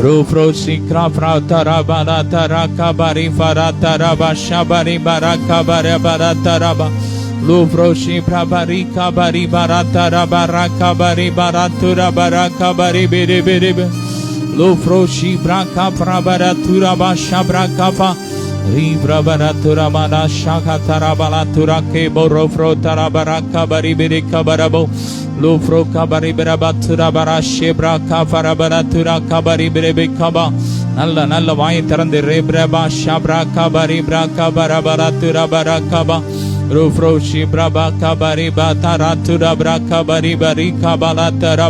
Rufroshi krafrata rabalata rakabari farata rabashabari baraka barabalata raba. Lufroshi prabari kabari barata rabaraka bari baratura baraka bari biri biri biri. Lufroshi braka prabaratura bashabrakafa. Ribrabaratura mana shakatara balatura ke borofro tarabaraka bari biri kabarabo. Lufro kabari birabatura barashe braka farabaratura kabari biri kaba. நல்ல நல்ல வாயை திறந்து ரேப்ரபா ஷாப்ராகா பரி பிரகா பரபரத்துரா பரகபா. Rufroshi braba kabari bataratura braka bari bari kabalatara.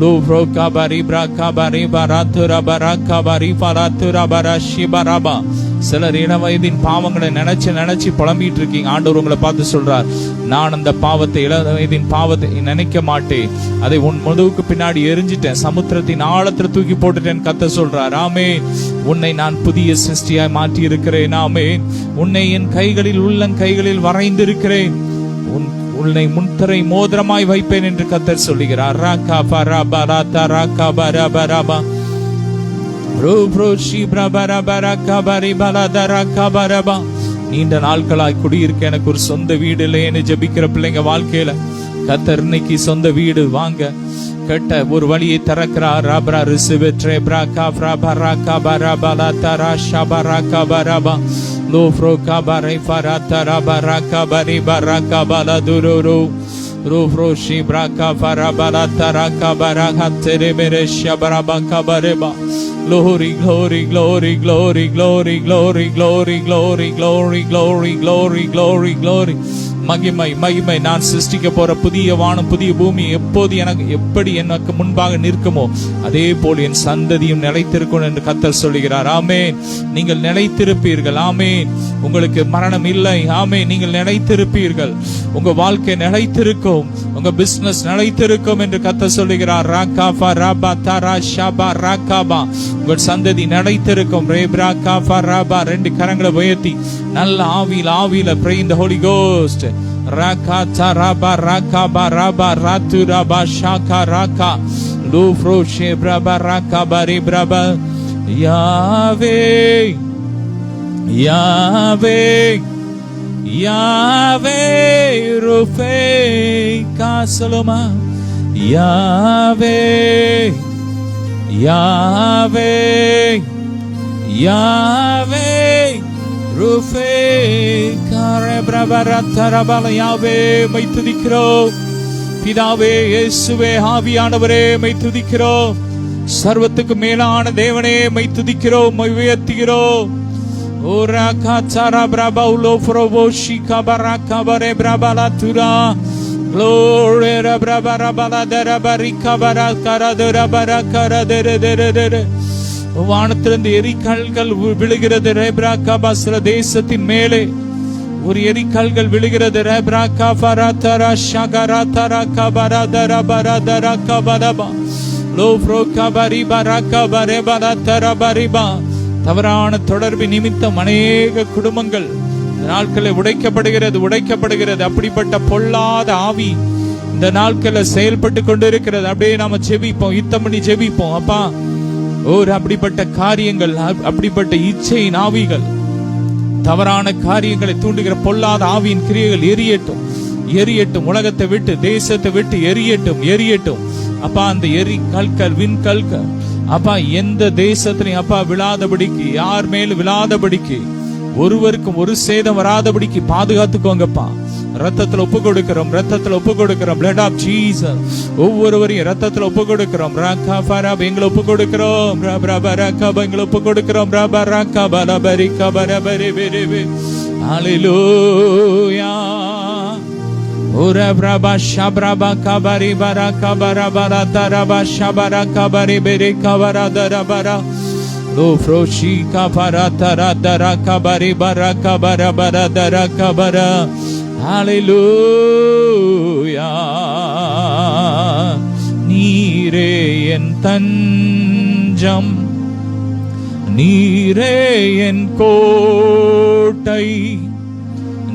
Lufro kabari braka bari baratura baraka bari baratura barashi baraba. சிலர் இள வயதின் பாவங்களை நினைச்சு புலம்பிட்டு இருக்கீங்க. ஆண்டவர் உங்களை பார்த்து சொல்றார், நான் அந்த பாவத்தை, இள வயதின் பாவத்தை நினைக்க மாட்டேன், அதை உன் முதுகுக்கு பின்னாடி எரிஞ்சிட்டேன், சமுத்திரத்தின் ஆழத்துல தூக்கி போட்டுட்டேன் கத்த சொல்றார். ஆமென். உன்னை நான் புதிய சிருஷ்டியாய் மாற்றி இருக்கிறேன். ஆமென். உன்னை என் கைகளில் உள்ளங்கைகளில் வரைந்திருக்கிறேன், உன்னை முன்தரை மோதிரமாய் வைப்பேன் என்று கத்தர் சொல்லுகிறார். ராகா பரபரா ராகா பரபரபா. நீண்ட நாட்களாய் குடியிருக்க எனக்கு ஒரு சொந்த வீடு இல்லைன்னு ஜெபிக்கிற பிள்ளைங்க வாழ்க்கையில கத்தர் இன்னைக்கு சொந்த வீடு வாங்க கட்ட ஒரு வழியை திறக்கிறார். ராபரா ரிசுவெட்ரே பிரகா பிரபரகா பரபலா தரா ஷபரகா பரபா லோஃப்ரோ கபரை ஃபரதரா பரகா பரி பரகா பலதுரு Rufroshi braka farabala taraka baraka terebere shabaraba kabareba. Glory, glory, glory, glory, glory, glory, glory, glory, glory, glory, glory, glory, glory. மகிமை மகிமை. நான் சிருஷ்டிக்க போற புதிய வானம் புதிய பூமி எப்படி எனக்கு முன்பாக நிற்குமோ அதே போல் என் சந்ததியும் நிலைத்திருக்கும் என்று கர்த்தர் சொல்லுகிறார். ஆமென். நீங்கள் நிலைத்திருப்பீர்கள். ஆமென். உங்களுக்கு மரணம் இல்லை. ஆமென். நீங்கள் நிலைத்திருப்பீர்கள். உங்க வாழ்க்கை நிலைத்திருக்கும், உங்க பிசினஸ் நிலைத்திருக்கும் என்று கர்த்தர் சொல்லுகிறார். ராகாபா ராபா தரா ஷபா ராகாபா. உங்கள் சந்ததி நிலைத்திருக்கும். ரேப்ரா காபா ராபா. ரெண்டு கரங்களை உயர்த்தி நல்ல ஆவியில pray in the Holy Ghost. Raka taraba raka baraba ratu raba shaka raka lufro shebraba raka bari braba. Yahweh, Yahweh, Yahweh Rufei Kasaloma. Yahweh, Yahweh, Yahweh Rufei Karebrabaratharabala. Yahweh my துதிக்கிறோம். பிதாவே இயேசுவே ஆவியானவரே மை துதிக்கிறோம். சர்வத்துக்கு மேலான தேவனே my துதிக்கிறோம், my உயர்த்துகிறோம். ஓரா காச்சாரா Prabha உலோ ஃப்ரோவோஷி கபரா கபரே Prabala Tura. Glory rabrabara baladara barika barakara darabara kara dere dere dere. வானத்திலிருந்து எரிகல்கள் விழுகிறது. ரேப்ராகா பஸ்ர தேசத்தின் மேலே ஒரு எரிகல்கள் விழுகிறது. ரேப்ராகா ஃபரதரா ஷகரா தரகா பரதரா பரதரா கபரபா லோஃப்ரோ கபரி பரகா பரேபரா தரபரிபா. தவறான தொடர்பு நிமித்தம் அநேக குடும்பங்கள் நாட்களில் உடைக்கப்படுகிறது. அப்படிப்பட்ட பொல்லாத ஆவி இந்த நாட்களில் செயல்பட்டு கொண்டிருக்கிறது. அப்படியே நாம ஜெபிப்போம், யுத்தம் பண்ணி ஜெபிப்போம். அப்பா, ஒரு அப்படிப்பட்ட காரியங்கள், அப்படிப்பட்ட இச்சையின் ஆவிகள், தவறான காரியங்களை தூண்டுகிற பொல்லாத ஆவியின் கிரியைகள் எரியட்டும், எரியட்டும். உலகத்தை விட்டு தேசத்தை விட்டு எரியட்டும். அப்பா, அந்த எரி கல்கள் விண்கல்கள் அப்பா எந்த தேசத்திலையும் அப்பா விழாதபடிக்கு, யார் மேலும் விழாதபடிக்கு, ஒருவருக்கும் ஒரு சேதம் வராதபடிக்கு பாதுகாத்துக்கோங்கப்பா. ரத்தத்துல ஒப்பு கொடுக்கிறோம். blood of Jesus ஒவ்வொருவரையும் ரத்தத்துல ஒப்பு கொடுக்கிறோம். எங்களை ஒப்பு கொடுக்கிறோம். எங்களை ஒப்பு கொடுக்கிறோம். ஹalleluya. Ora braba shabraba kabari bara kabara bara daraba shabara kabari bere kabara darabara Lo froshika paratara daraka bari baraka bara bara daraka bara. Hallelujah. நீரே என் தஞ்சம், நீரே என் கோட்டை,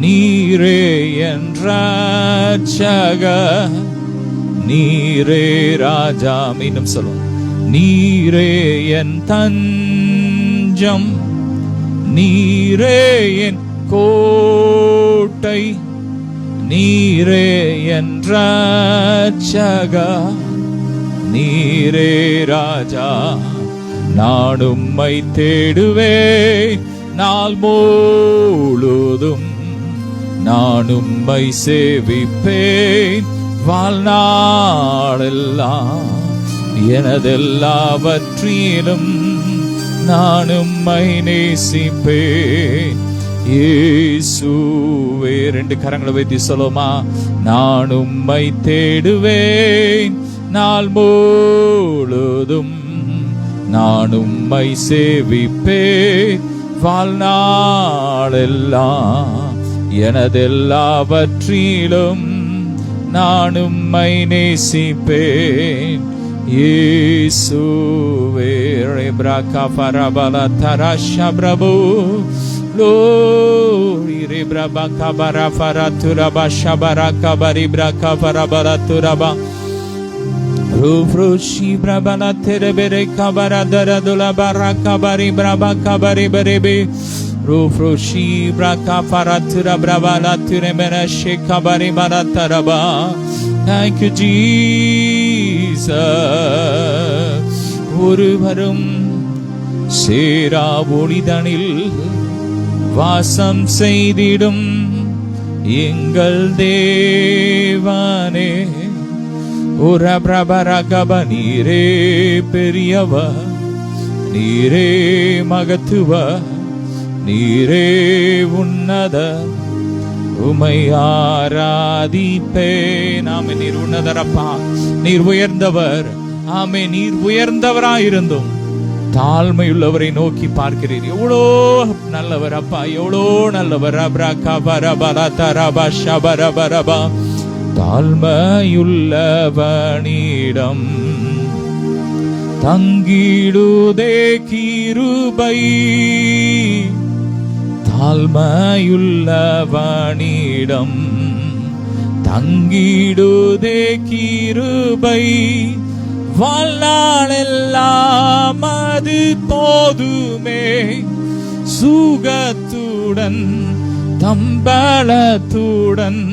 நீரே என் ரட்சகர், நீரே ராஜா. மீண்டும் சொல்லுவோம். நீரே என் தஞ்சம், நீரே என் கோட்டை, நீரே என் ரட்சகர், நீரே ராஜா. நான் உம்மை தேடுவேன் நாள் முழுதும், நான் உம்மை சேவிப்பேன் வாழ்நாளெல்லாம். எனதெல்லாவற்றிலும் நான் உம்மை நேசிப்பேன் இயேசுவே. 2 கரங்களை வைத்து சொல்லுமா. நான் உம்மை தேடுவேன் நாள் முழுதும், நான் உம்மை சேவிப்பேன் வாழ்நாளெல்லாம். எனதெல்லாவற்றிலும் நான் உம்மை நேசிப்பேன் இயேசுவே. ரெப்ராகா பரபலா தராஷா பிரபு லோரி ரெப்ராகா பரபரா துரபா ஷபரகா பரிப்ராகா பரபலா துரபா Rufrushi brabala terebere kabara daradula baraka bari braba kabari berebe. Rufrushi braka faratura brabala turemera shekabari barataraba. Thank you Jesus. ஒருவரும் சேரா ஒளிதனில் வாசம் செய்திடும் எங்கள் தேவனே. ஓரா பிரபரகப. நீரே பெரியவ, நீரே மகத்துவ, நீரே உன்னத, உமை ஆராதிப்பேன். ஆமே, நீர் உன்னதரப்பா, நீர் உயர்ந்தவர். ஆமே, நீர் உயர்ந்தவராயிருந்தும் தாழ்மையுள்ளவரை நோக்கி பார்க்கிறீர். எவ்வளோ நல்லவர் அப்பா, எவ்வளோ நல்லவர். அப்ராகா பரபலா தரபா ஷபரபரபா. தாழ்மையுள்ளவனிடம் தங்கிடுதே கிருபை, தாழ்மையுள்ளவனிடம் தங்கிடுதே கிருபை. வாழ்நாளெல்லாம் அது போதுமே, சுகத்துடன் தம்பளத்துடன்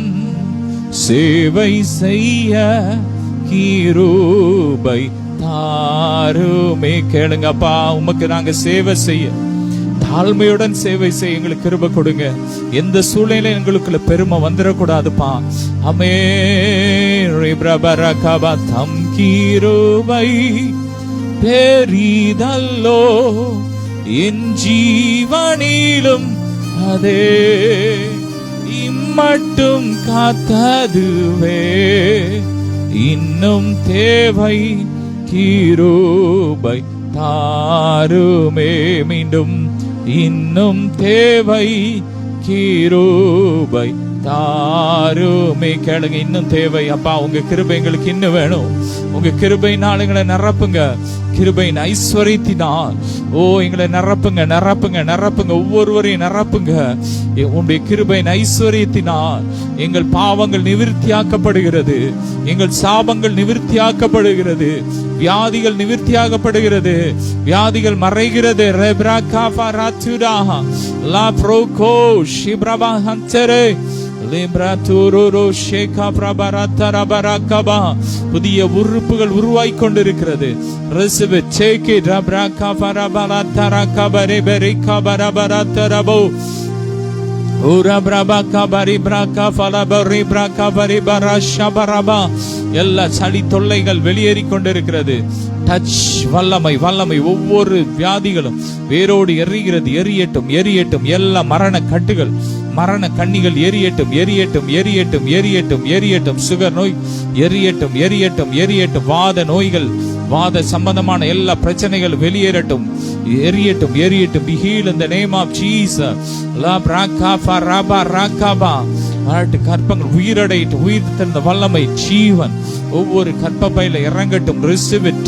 சேவை செய்ய கிருபை தாருமே. கேளுங்கப்பா, உமக்கு நாங்க சேவை செய்ய, தாழ்மையுடன் சேவை செய்ய எங்களுக்கு கிருபை கொடுங்க. எந்த சூழ்நிலை எங்களுக்குள்ள பெருமை வந்துடக்கூடாதுப்பா. அமே பிரபரகபா. தம் கிருபை பெரிதல்லோ என் ஜீவனிலும், அதே இம்மட்டும் காத்ததுவே இன்னும் தேவை கிருபை தாருமே. மீண்டும் இன்னும் தேவை கிருபை தாருமே. கேளுங்க, இன்னும் தேவை அப்பா. உங்க கிருபை எங்களுக்கு இன்னும் வேணும். உங்க கிருபை நாளுங்களை நிரப்புங்க. கிருபையின் ஐஸ்வரியத்தினால் ஓ எங்களை நிரப்புங்க, நிரப்புங்க, நிரப்புங்க. ஒவ்வொருவரையும் நிரப்புங்க. உங்களுடைய கிருபையின் ஐஸ்வரியத்தினால் எங்கள் பாவங்கள் நிவிர்த்தியாக்கப்படுகிறது, எங்கள் சாபங்கள் நிவிர்த்தியாக்கப்படுகிறது, வியாதிகள் நிவிர்த்தியாக்கப்படுகிறது, வியாதிகள் மறைகிறது. புதிய உறுப்புகள் உருவாய் கொண்டிருக்கிறது. எல்லா சளி தொல்லைகள் வெளியேறிக் கொண்டிருக்கிறது. டச் வல்லமை, வல்லமை. ஒவ்வொரு வியாதிகளும் வேரோடு எரிகிறது. எரியட்டும், எரியட்டும். எல்லா மரண கட்டுகள், மரண கண்ணிகள் எரியட்டும், எரியட்டும், எரியட்டும், எரியட்டும், எரியட்டும். சுகர் நோய் எரியட்டும், எரியட்டும், எரியட்டும். வாத நோய்கள் வாத சம்பந்தமான எல்லா பிரச்சனைகள் வெளியேறட்டும், எரியட்டும், எரியட்டும். Be healed in the name of Jesus. La brakafa raba rakaba. கற்பங்கள் உயிரடையிட்டு, உயிர் தந்த வல்லமை, ஜீவன் ஒவ்வொரு கற்பப்பையில இறங்கட்டும். Receive it,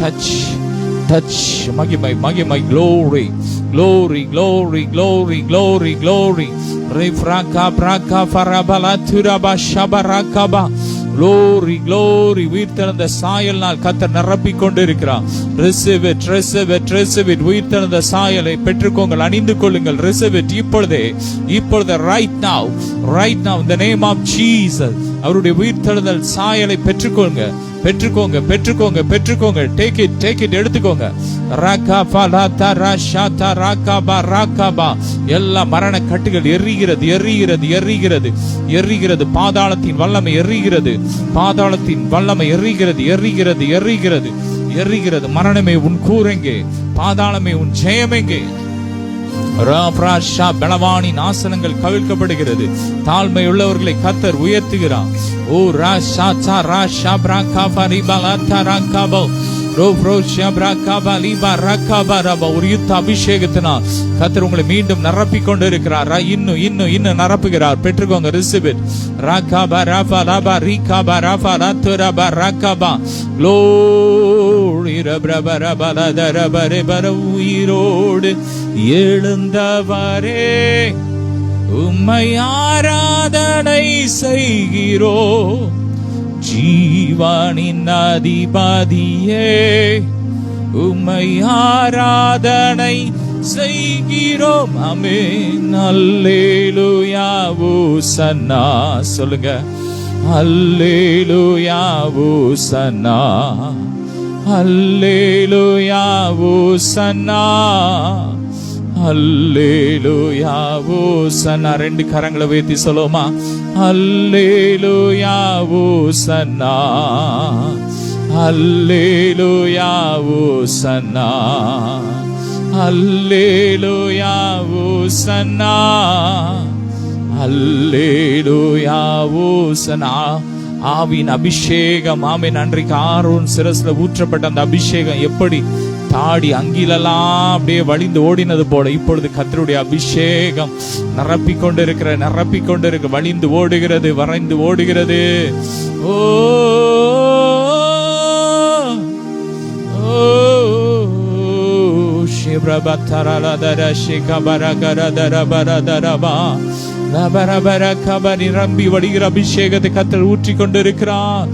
touch, மகிமை, மகிமை, glory, glory, glory, glory, glory, glory. Refraka braka farabala turaba shabarakaba. Glory, glory. உயிர் தந்த சாயலினால் கர்த்தர் நிரப்பிக் கொண்டிருக்கிறார். Receive it, receive it, receive it. உயிர் தந்த சாயலை பெற்றுக்கோங்கள், அணிந்து கொள்ளுங்கள். Receive it. இப்பொழுதே right now, right now in the name of Jesus. அவருடைய உயிர் தழுதல் சாயலை பெற்றுக்கோங்க, பெற்றுக்கோங்க, பெற்றுக்கோங்க, பெற்றுக்கோங்க. Take it, எடுத்துக்கோங்க. எல்லா மரண கட்டுகள் எரிகிறது, எரிகிறது, எரிகிறது, எரிகிறது. பாதாளத்தின் வல்லமை எரிகிறது, பாதாளத்தின் வல்லமை எரிகிறது, எரிகிறது, எரிகிறது, எரிகிறது. மரணமே உன் கூரெங்கே, பாதாளமே உன் ஜெயமெங்கே. பலவானின் ஆசனங்கள் கவிழ்க்கப்படுகிறது. தாழ்மை உள்ளவர்களை கர்த்தர் உயர்த்துகிறார். ஓ ராஷா ராஷா பிராகாபா ரிபலா ராகாபா ஒரு யுத்த அபிஷேகத்தினால் கர்த்தர் உங்களை மீண்டும் நிரப்பிக் கொண்டு இருக்கிறார். இன்னும் நிரப்புகிறார். பெற்றுக்கோங்க. Receive it. ராகாபா Rafah Rafah ரிகாபா Rafah ராத்துராபா ராகாபா. Glory ரபரப ரபரபரபர. உயிரோடு எழுந்தவரே உம்மை ஆராதனை செய்கிறோ. ஜீவனின் அதிபதியே உம்மை ஆராதனை செய்கிறோம். ஆமென். அல்லேலூயா ஓசன்னா. சொல்லுங்க. அல்லேலூயா ஓசன்னா, அல்லேலூயா ஓசன்னா, அல்லேலூயா ஓசன்னா. ரெண்டு கரங்களை உயர்த்தி சொல்லுமா. அல்லேலூயா ஓசன்னா, அல்லேலூயா ஓசன்னா, அல்லேலூயா ஓசன்னா, அல்லேலூயா ஓசன்னா. ஆவின் அபிஷேகம். ஆமென். அன்றைக்கு ஆரோன் சிரஸ்ல ஊற்றப்பட்ட அந்த அபிஷேகம் எப்படி தாடி அங்கிலெல்லாம் அப்படியே வழிந்து ஓடினது போல இப்பொழுது கர்த்தருடைய அபிஷேகம் நிரப்பிக் கொண்டிருக்கிற வழிந்து ஓடுகிறது, வரைந்து ஓடுகிறது. ஓ நிரம்பி வடிகிற அபிஷேகத்தை கர்த்தர் ஊற்றி கொண்டிருக்கிறார்.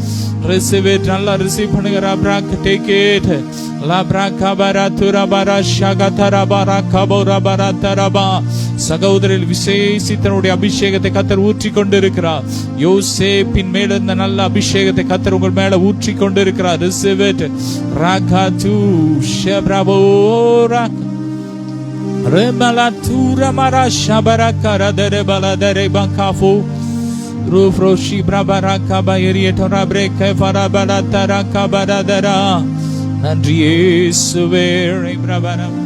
Receive it. நல்லா ரிசீவ் பண்ணுங்க. Take it. சகோதரில் விசேஷித்தனுடைய அபிஷேகத்தை கர்த்தர் ஊற்றி கொண்டிருக்கிறார். யோசேப்பின் மேல இருந்த நல்ல அபிஷேகத்தை கர்த்தர் உங்கள் மேல ஊற்றி கொண்டிருக்கிறார். Receive it. Rakatu shebrabora remalatura mara shabarakara dere baladere bankafu rufroshi brabaraka bayerietona breke farabala taraka badadara. நன்றி இயேசுவே. பிரபரம்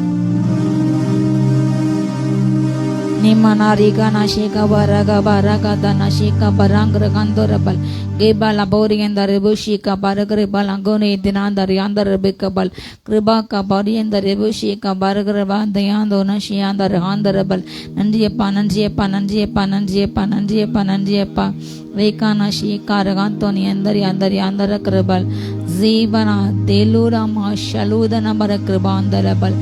Nimanariga nashika baraga baraga danashika barangra gandorabal gebala borienda rebushika baragreba langone dinandari andar rebekabal kribaka borienda rebushika baragreba dayando nashiandar handarabal. நன்றியப்பா, நன்றியப்பா, நன்றியப்பா, நன்றியப்பா, நன்றியப்பா, நன்றியப்பா. ರೇಖಾನ ಶೀಕಾರಗಾಂತೋನಿ ಅಂದರಿ ಅಂದರಿ ಅಂದರ ಕೃಬಲ್ ಜೀವನ ದೇಲೂರಮ ಶಲೂದನ ಬರ ಕೃಬಾಂದರಬಲ್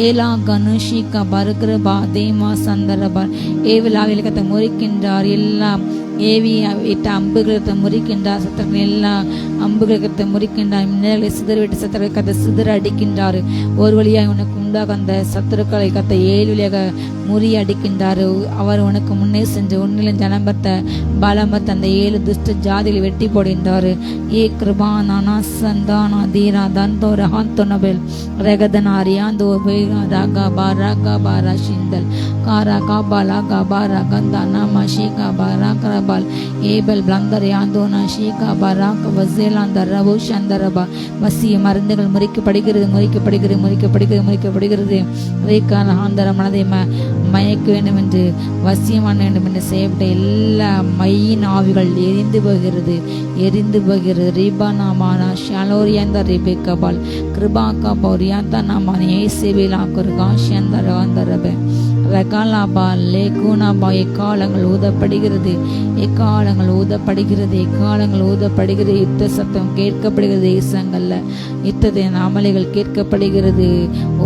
ஏலா கனுஷிக பருகிருபா தேமா சந்தரபல் ஏவிலாவிலகத்தை முறிக்கின்றார். எல்லாம் ஏவி விட்ட அம்புகளத்தை முறிக்கின்றார். சத்தர்கள் எல்லா அம்புகளத்தை முறிக்கின்றார். மின்னலை சிதறிவிட்டு சத்தர்கள் கதை சிதற அடிக்கின்றார். ஒரு வழியாக உனக்கு உண்டாக அந்த சத்துருக்களை கத்த 7 வழியாக முறியடிக்கின்றார். அவர் உனக்கு முன்னே சென்று உன்னிலும் ஜனபத்த பலமத்த அந்த 7 துஷ்ட ஜாதிகளை வெட்டி போடுகின்றார். ஏ கிருபா நானா சந்தானா தீரா தந்தோ ரஹாந்தோனபெல் ரகதனாரியாந்தோ ராகா பாரா சிந்தல் காரா காபாலா காபாரா கந்தானா மஷி காபாரா கரப பல் ஏபல் பிளந்தர் யாந்தோனா ஷீகா பராக் வசேலாந்தர் ரபோ சந்தரபா வசிய மருந்துகள் முறிக்கப்படுகிறது ரேக்கான ஆந்தர மனதை மயக்க வேண்டும் என்று வசியமான வேண்டும் என்று செய்யப்பட்ட எல்லா மையின் ஆவிகள் எரிந்து போகிறது ரிபானாமானா ஷாலோரியாந்த ரிபேக்கபால் கிருபாக்கா பௌரியாந்தா நாமான ஏசேபிலா குருகா ஷந்தர ஆந்தரபே ரகாலாபா லேகுனாபா எக்காலங்கள் ஊதப்படுகிறது யுத்த சத்தம் கேட்கப்படுகிறது தேசங்கள்ல யுத்தத்தின் அமளிகள் கேட்கப்படுகிறது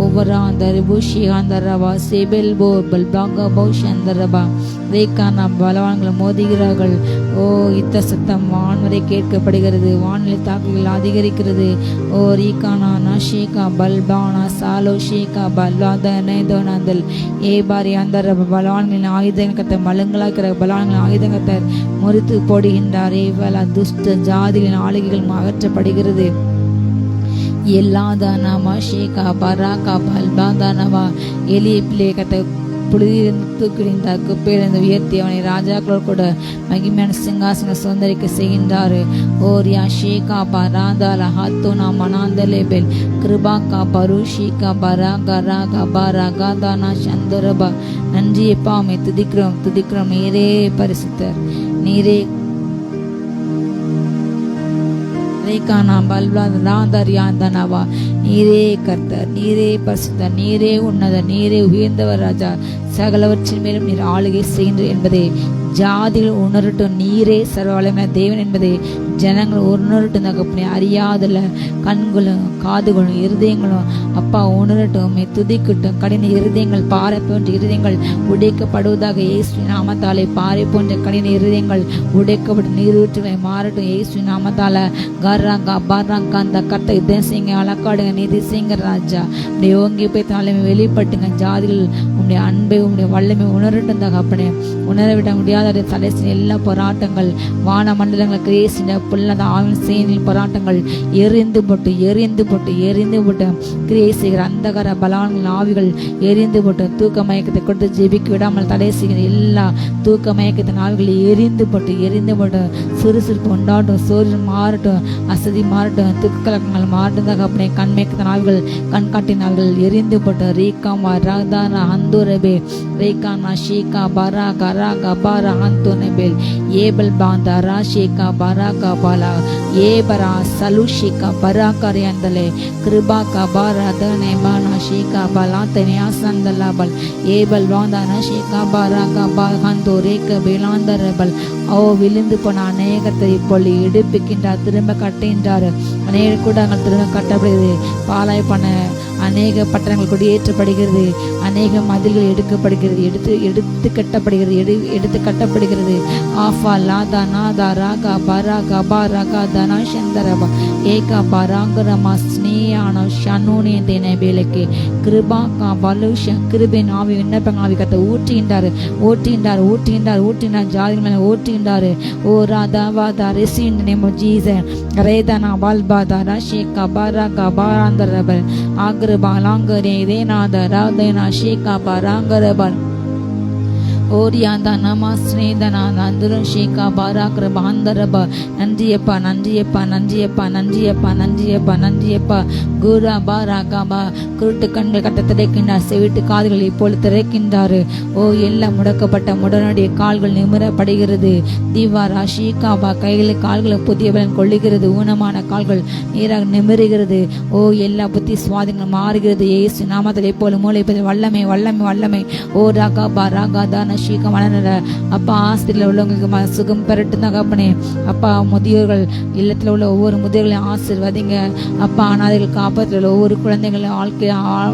ஒவ்வொரு அந்த ரிபுஷி ஆந்தரபா சேபெல் போ பல்பாகா பௌஷ் அந்தரபா ரேக்கானா பலவான்கள் மோதுகிறார்கள். ஓ யுத்த சத்தம் வான்வரை கேட்கப்படுகிறது, வானிலை தாக்குகள் அதிகரிக்கிறது. ஓ ரீகானா நஷீகா பல்பானா சாலோ ஷீகா பல்வாதனேதோனந்தல் ஏபாரி அந்த பலவான்களின் ஆயுதங்கத்தை மலங்களாக்கிற பலவான்களின் ஆயுதங்கத்தை முறித்து போடுகின்றார். ஏவலா துஷ்ட ஜாதிகளின் ஆளுகைகள் அகற்றப்படுகிறது. எல்லாதானமா ஷேகா பராகா பல்பாதானவா எலிய பிள்ளைகத்தை புழுதியிலிருந்து தூக்கிடுகின்றார். குப்பையிலிருந்து உயர்த்தி அவனை ராஜாக்களோடு கூட மகிமையான சிங்காசன சுதந்திரிக்க செய்கின்றார். ஓரியா ஷேகா பராந்தால ஹாத்தோனா மனாந்தலேபெல் கிருபாக்கா பருஷிகா பராகா ராகா பராகாதானா சந்தரபா. நன்றியப்பா, உம்மை துதிக்கிறோம். நீரே பரிசுத்தர், நீரே நீரே கர்த்தர், நீரே பரிசுத்தர், நீரே உன்னதர், நீரே உயர்ந்தவர் ராஜா. சகலவற்றின் மேலும் நீர் ஆளுகை செய்கின்ற என்பதை ஜாதிகள் உணரட்டும். நீரே சர்வவல்லமையான தேவன் என்பதை ஜனங்கள் உணரட்டும். தகப்பனே, அறியாதல கண்களும் காதுகளும் இருதயங்களும் அப்பா உணரட்டும், துதிக்கட்டும். கடின இருதயங்கள் பாறை போன்ற இருதயங்கள் உடைக்கப்படுவதாக இயேசு நாமத்தாலே. பாறை போன்ற கடின இருதயங்கள் உடைக்கப்பட்டு நீரூற்றுமை மாறட்டும் இயேசு நாமத்தால. கர்ராங்கா பர்ராங்கா அந்த கட்டை யுத்தம் செய்யுங்க, அலக்காடுங்க, நீதி செய்யுங்க ராஜா. உடைய ஓங்கி போய் தலைமை வெளிப்பட்டுங்க. ஜாதிகள் உடைய அன்பை உடைய வல்லமை உணரட்டும் தகப்பனே. உணரவிட முடியாத தலைசின் எல்லா போராட்டங்கள் வான மண்டலங்கள் கிரேசின புல்லத ஆவின் சேனில் போராட்டங்கள் எரிந்து போட்டு கிரியை செய்கிற அந்தகர பலவான்கள் ஆவிகள் எரிந்து போட்டு தூக்க மயக்கத்தை கொடுத்து ஜெபிக்க விடாமல் தடை செய்கிற எல்லா தூக்க மயக்கத்தின் ஆவிகள் எரிந்து போட்டு சுறுசுறுப்பு உண்டாட்டும், சோரில் மாறட்டும், அசதி மாறட்டும், தூக்க கலக்கங்கள் மாறட்டும் தகப்பனே. கண்மயக்கத்தின் ஆவிகள் கண்காட்டின் ஆவிகள் எரிந்து போட்டு ரீகாமா ராதானா ஹந்தோரபே ரேகாமா ஷீகா பரா கரா கபாரா ஹந்தோனபேல் ஏபல் பாந்தா ராஷேகா பரா கபாலா ஏபரா சலுஷிகா பரா கரையந்தலே கிருபா கபாரா தனேபானா ஷீகா பலா தனியா சந்தலாபல் ஏபல் பாந்தானா ஷீகா பரா கபா ஹந்தோ ரேக பேலாந்தரபல். ஓ விழுந்து போன அநேகத்தை இப்பொழுது எடுப்பிக்கின்றார், திரும்ப கட்டுகின்றார். அநேக கூடங்கள் திரும்ப கட்டப்படுகிறது. பாலாய் பண்ண அநேக பட்டணங்கள் குடியேற்றப்படுகிறது. அநேக மதில்கள் எடுக்கப்படுகிறது, எடுத்து கட்டப்படுகிறது. ஆஃபா லாதா நாதா ராகா பரா கபா ரகா தனா சந்தரபா ஏகா பராங்கரமா ஸ்னேயான ஷனோனே தேனை வேலைக்கு கிருபா கா பலுஷ கிருபின் ஆவி விண்ணப்பங்கள் ஆவி கத்த ஊற்றுகின்றார். ஜாதிகள் மேலே ஊற்றுகின்றார். ஓ ராதா வாதா ரெசி இன் தி நேம் ஆஃப் ஜீசஸ் ரேதனா பால்பாதா ராஷேகா பரா கபாராந்தரபல் ஆகரபாலாங்கரே இதேநாத ராதேனா ஷேகா பராங்கரபல் ஓரியாந்தா நமாஸ்ரேதனா நந்துரம் ஷேகா பாராக்கிர பாந்தரபா. நன்றியப்பா. குரா பாராகாபா. குருட்டு கண்கள் கட்ட திறக்கின்றார், செவிட்டு காதுகள் இப்பொழுது திறக்கின்றார். ஓ எல்லாம் முடக்கப்பட்ட முடனுடைய கால்கள் நிமிரப்படுகிறது. திவாரா ஷீகாபா கைகளை கால்களை புதிய பலன் கொள்ளுகிறது. ஊனமான கால்கள் நீராக நிமிருகிறது. ஓ எல்லா புத்தி சுவாதங்கள் மாறுகிறது. ஏசு நாமத்தில் எப்போது மூளை வல்லமை. ஓ ராகாபா ராகாதான அப்பா ஆஸ்திரியில் உள்ளவங்களுக்கு சுகம் பெறட்டும் தகப்பனே. அப்பா முதியோர்கள் இல்லத்தில் உள்ள ஒவ்வொரு முதியோர்களையும் ஆசீர்வதிங்க. அப்பா அனாதைகள் காப்பத்தில் உள்ள ஒவ்வொரு குழந்தைகளையும்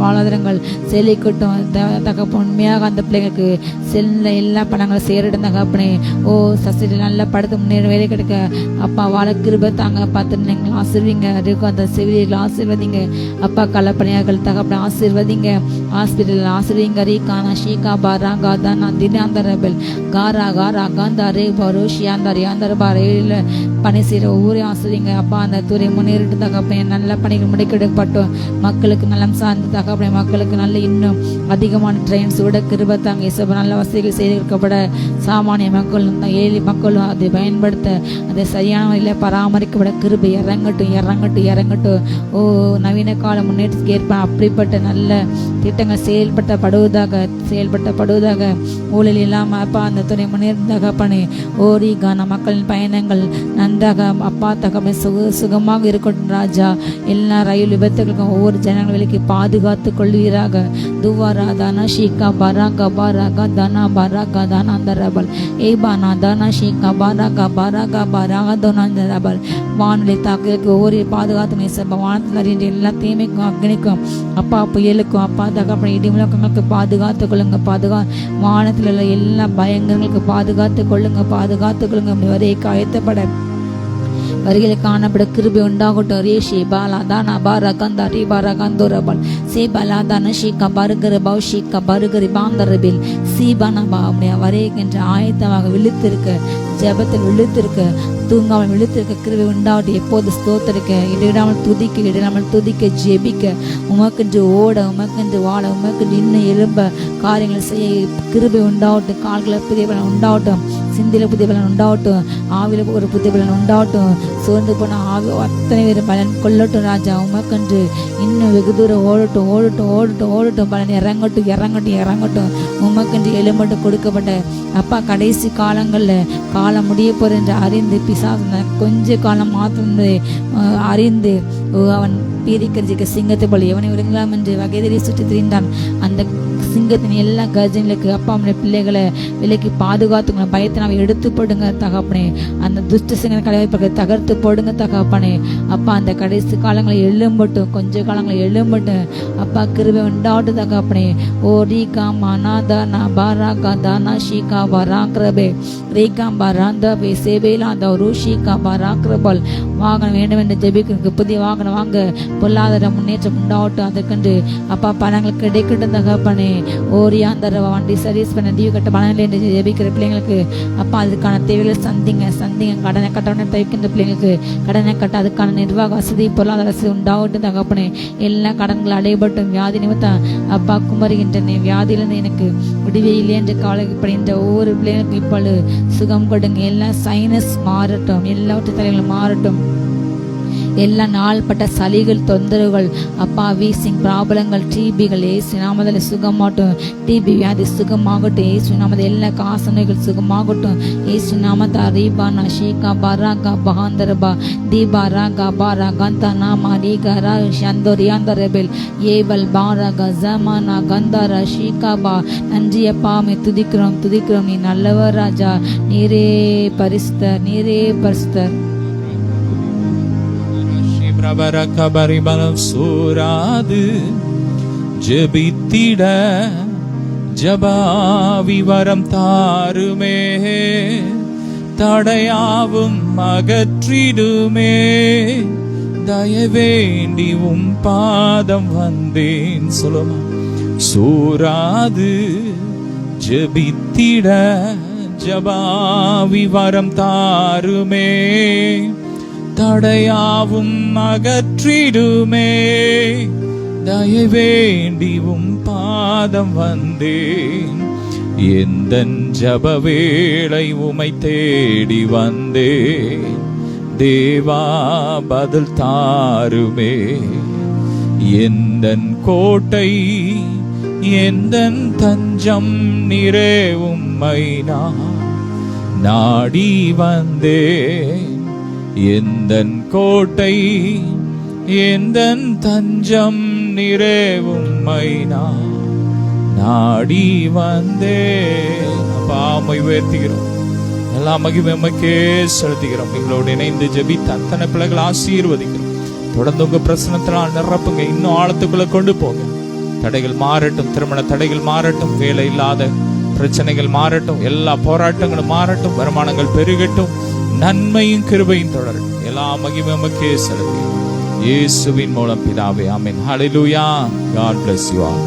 வாழ்வாதாரங்கள் செழிக்கட்டும் தகப்பன். உண்மையாக அந்த பிள்ளைங்களுக்கு செல்ல எல்லா பணங்களும் சேரட்டும் தகப்பனே. ஓ சசில நல்லா படுத்து முன்னேற வேலை கிடைக்க அப்பா வாழ கிருபை தாங்க. பார்த்து நீங்கள் ஆசீர்வதிங்க. அந்த செவிலியர்கள் ஆசீர்வதிங்க. அப்பா கலப்பணியார்கள் தகப்பனை ஆசீர்வதிங்க. ஹாஸ்பிட்டல் ஆசீர்வதிங்க. ரீகானா ஷீகா பாராங்கா தானா தினாந்தரபல் காரா காந்தரே பரோஷியாந்தர் யாந்தர் பாரேல பணி செய்கிற ஒவ்வொரு ஆசிரியங்க அப்பா அந்த துறை முன்னேறிட்டு தகப்பனே நல்ல பணிகள் முடிக்கெடுப்பட்டோம். மக்களுக்கு நலம் சார்ந்து தகப்பனே மக்களுக்கு நல்ல இன்னும் அதிகமான ட்ரெயின்ஸ் விட கிருபத்தாங்க இசப்ப நல்ல வசதிகள் செய்திருக்கப்பட சாமானிய மக்களும் ஏழை மக்களும் அதை பயன்படுத்த அதை சரியான வழியில் பராமரிக்கப்பட கிருபை இறங்கட்டும் இறங்கட்டும் இறங்கட்டும். ஓ நவீன கால முன்னேற்றத்துக்கு ஏற்ப அப்படிப்பட்ட நல்ல திட்டங்கள் செயல்படுத்தப்படுவதாக ஊழல் இல்லாமல் அப்பா அந்த துணை முன்னேறதாக பண்ணி ஓரிகான மக்களின் பயணங்கள் நன்றாக அப்பா தகப்பனை சுகமாக இருக்கட்டும் ராஜா. எல்லா ரயில் விபத்துகளுக்கும் ஒவ்வொரு ஜனங்கள் விலைக்கு பாதுகாத்து கொள்வீராக. துவாராதானா ஷீகா பராகா பாராகா தானா பாராகா தானா அந்த ரபல் ஏபானா தானா ஷீகா பாராகா பாராகா பாராகா தோனா அந்த ரபல் வானிலை தாக்குதலுக்கு ஒவ்வொரு பாதுகாத்து வானத்தில் அறிந்த எல்லா தீமைக்கும் அக்னிக்கும் அப்பா புயலுக்கும் அப்பா தகப்பனை இடிமுழக்கங்களுக்கு பாதுகாத்து கொள்ளுங்க. வானத்தில் உள்ள எல்லா பயங்கரங்களுக்கு பாதுகாத்து கொள்ளுங்க அப்படி வரை காயத்தப்பட வருகையில காணப்பட கிருபை உண்டாகட்டும். ரேஷி பாலா தானா பாரா கந்தா ரீ பாரா கந்தோரபல் சே பாலா தான ஷீக்கா பருகரு பௌஷிக்கா பருகரி பாந்தரபில் சீபானபா அப்படியே வரைகின்ற ஆயத்தமாக விழுத்திருக்க ஜபத்தில் விழுத்திருக்க தூங்காமல் விழுத்திருக்க கிருபை உண்டாகட்டும். எப்போது ஸ்தோத்தரிக்க இடையிடாமல் துதிக்க ஜெபிக்க உமக்கென்று ஓட உமக்கென்று வாழ உமக்கென்று இன்னும் எழும்ப காரியங்களை செய்ய கிருபை உண்டாகட்டும். கால்களை புதிய பலன் உண்டாகட்டும். சிந்தில புதிய பலன் உண்டாகட்டும். ஆவில ஒரு புதிய பலன் உண்டாகட்டும். சோர்ந்து போன ஆவி அத்தனை பேரும் பலன் கொள்ளட்டும் ராஜா. உமக்கென்று இன்னும் வெகு தூரம் ஓடட்டும் பலன் இறங்கட்டும். உமக்கென்று எழும்பட்டும் கொடுக்கப்பட்ட அப்பா கடைசி காலம் முடிய போற என்று அறிந்து பிசாசு கொஞ்ச காலம் மாத்திரம் அறிந்து அவன் பீரிக்கரிக்க சிங்கத்தை போல எவனை விழுங்கலாம் என்று வகைதறி சுற்றி திரிந்தான். அந்த சிங்கத்தின் எல்லா கர்ஜனைகளுக்கு அப்பா அவனுடைய பிள்ளைகளை விலைக்கு பாதுகாத்துக்கணும். பயத்தை நாம எடுத்து போடுங்க தகப்பனே. அந்த துஷ்ட சிங்க கலைவை தகர்த்து போடுங்க தகப்பனே. அப்பா அந்த கடைசி காலங்களை எழும்பட்டும். கொஞ்ச காலங்களை எழும்பட்டும் அப்பா கிருபை உண்டாட்டு தகப்பனே. ஓ ரீகாம் அனாதானா பாராகா தானா ஷீகா பராக்ரபே ரீகாம் பராந்தாபே சேபேலாந்தா ரூஷிகா பராக்ரபல் வாகனம் வேண்டும் என்று ஜெபிக்கிறதுக்கு புதிய வாகனம் வாங்க பொருளாதார முன்னேற்றம் உண்டாகட்டும். அதற்கென்று அப்பா பணங்கள் கிடைக்கட்டும் தகப்பனே. ஓரியாந்தர வண்டி சர்வீஸ் பண்ண டியூ கட்ட பணம் என்று ஜெபிக்கிற பிள்ளைங்களுக்கு அப்பா அதுக்கான தேவைகளை சந்திங்க. கடனை கட்டணை தவிக்கின்ற பிள்ளைங்களுக்கு கடனை கட்ட அதுக்கான நிர்வாக வசதி பொருளாதார வசதி உண்டாகட்டும் தகப்பனே. எல்லா கடன்கள் அடைபட்டும். வியாதி நிமித்தம் அப்பா குமருகின்றனே. வியாதியிலிருந்து எனக்கு விடுவே இல்லை என்று கவலைப்படுகின்ற ஒவ்வொரு பிள்ளைகளுக்கும் இப்பொழுது சுகம் கொடுங்க. எல்லா சைனஸ் மாறட்டும். எல்லாவற்றை தலைகளும் மாறட்டும். எல்லா நாள்பட்ட சளிகள் தொந்தரவுகள் அப்பா வீசிங் பிராபலங்கள் டிபிகள் ஏசு நாமதில் சுகமாகட்டும். டிபி வியாதி சுகமாகட்டும் ஏசு நாமது. எல்லா காசனைகள் சுகமாகட்டும் ஏசு நாமதா ரீபானா ஷீகா பராகா பகாந்தரபா தீபா ராகா பாரா கந்தா நாமா ரீகரா சந்தோரியாந்தரபெல் ஏவல் பாராகா ஜமானா கந்தாரா ஷீகாபா. நன்றியப்பாமை துதிக்கிறோம். நீ நல்லவர் ராஜா. நீரே பரிசுத்தர். பிரபரகபரிபலம் சூராது ஜெபித்திட ஜபாவிவரம் தாருமே. தடையாவும் அகற்றிடுமே. தயவேண்டி பாதம் வந்தேன் சொல்லுமா. சூராது ஜெபித்திட ஜபாவிவரம் தாருமே. தடையாவும் அகற்றிடுமே. தயவேண்டிவும் பாதம் வந்தேன். எந்தன் ஜப வேளை உமை தேடி வந்தேன். தேவா பதில் தாருமே. எந்தன் கோட்டை எந்தன் தஞ்சம் நிறை உம்மை நாடி வந்தேன். எந்தன் கோட்டை எந்தன் தஞ்சம் நிறை உம்மை நாடி வந்தேன். பாமை உயர்த்துகிறோம். எல்லா மகிமைக்கே செலுத்துகிறோம். எங்களோடு இணைந்து ஜெபித்த அத்தனை பிள்ளைகள் ஆசீர்வதிக்கிறோம். தொடர்ந்து உங்க பிரசனத்தினால் நிரப்புங்க. இன்னும் ஆழத்துக்குள்ள கொண்டு போங்க. தடைகள் மாறட்டும். திருமண தடைகள் மாறட்டும். வேலை இல்லாத பிரச்சனைகள் மாறட்டும். எல்லா போராட்டங்களும் மாறட்டும். வருமானங்கள் பெருகட்டும். நன்மையும் கிருபையும் தொடரட்டும். எல்லா மகிமைக்கே செலுத்துகிறோம். இயேசுவின் மூலம் பிதாவே. ஆமென். ஹல்லேலூயா. God bless you all.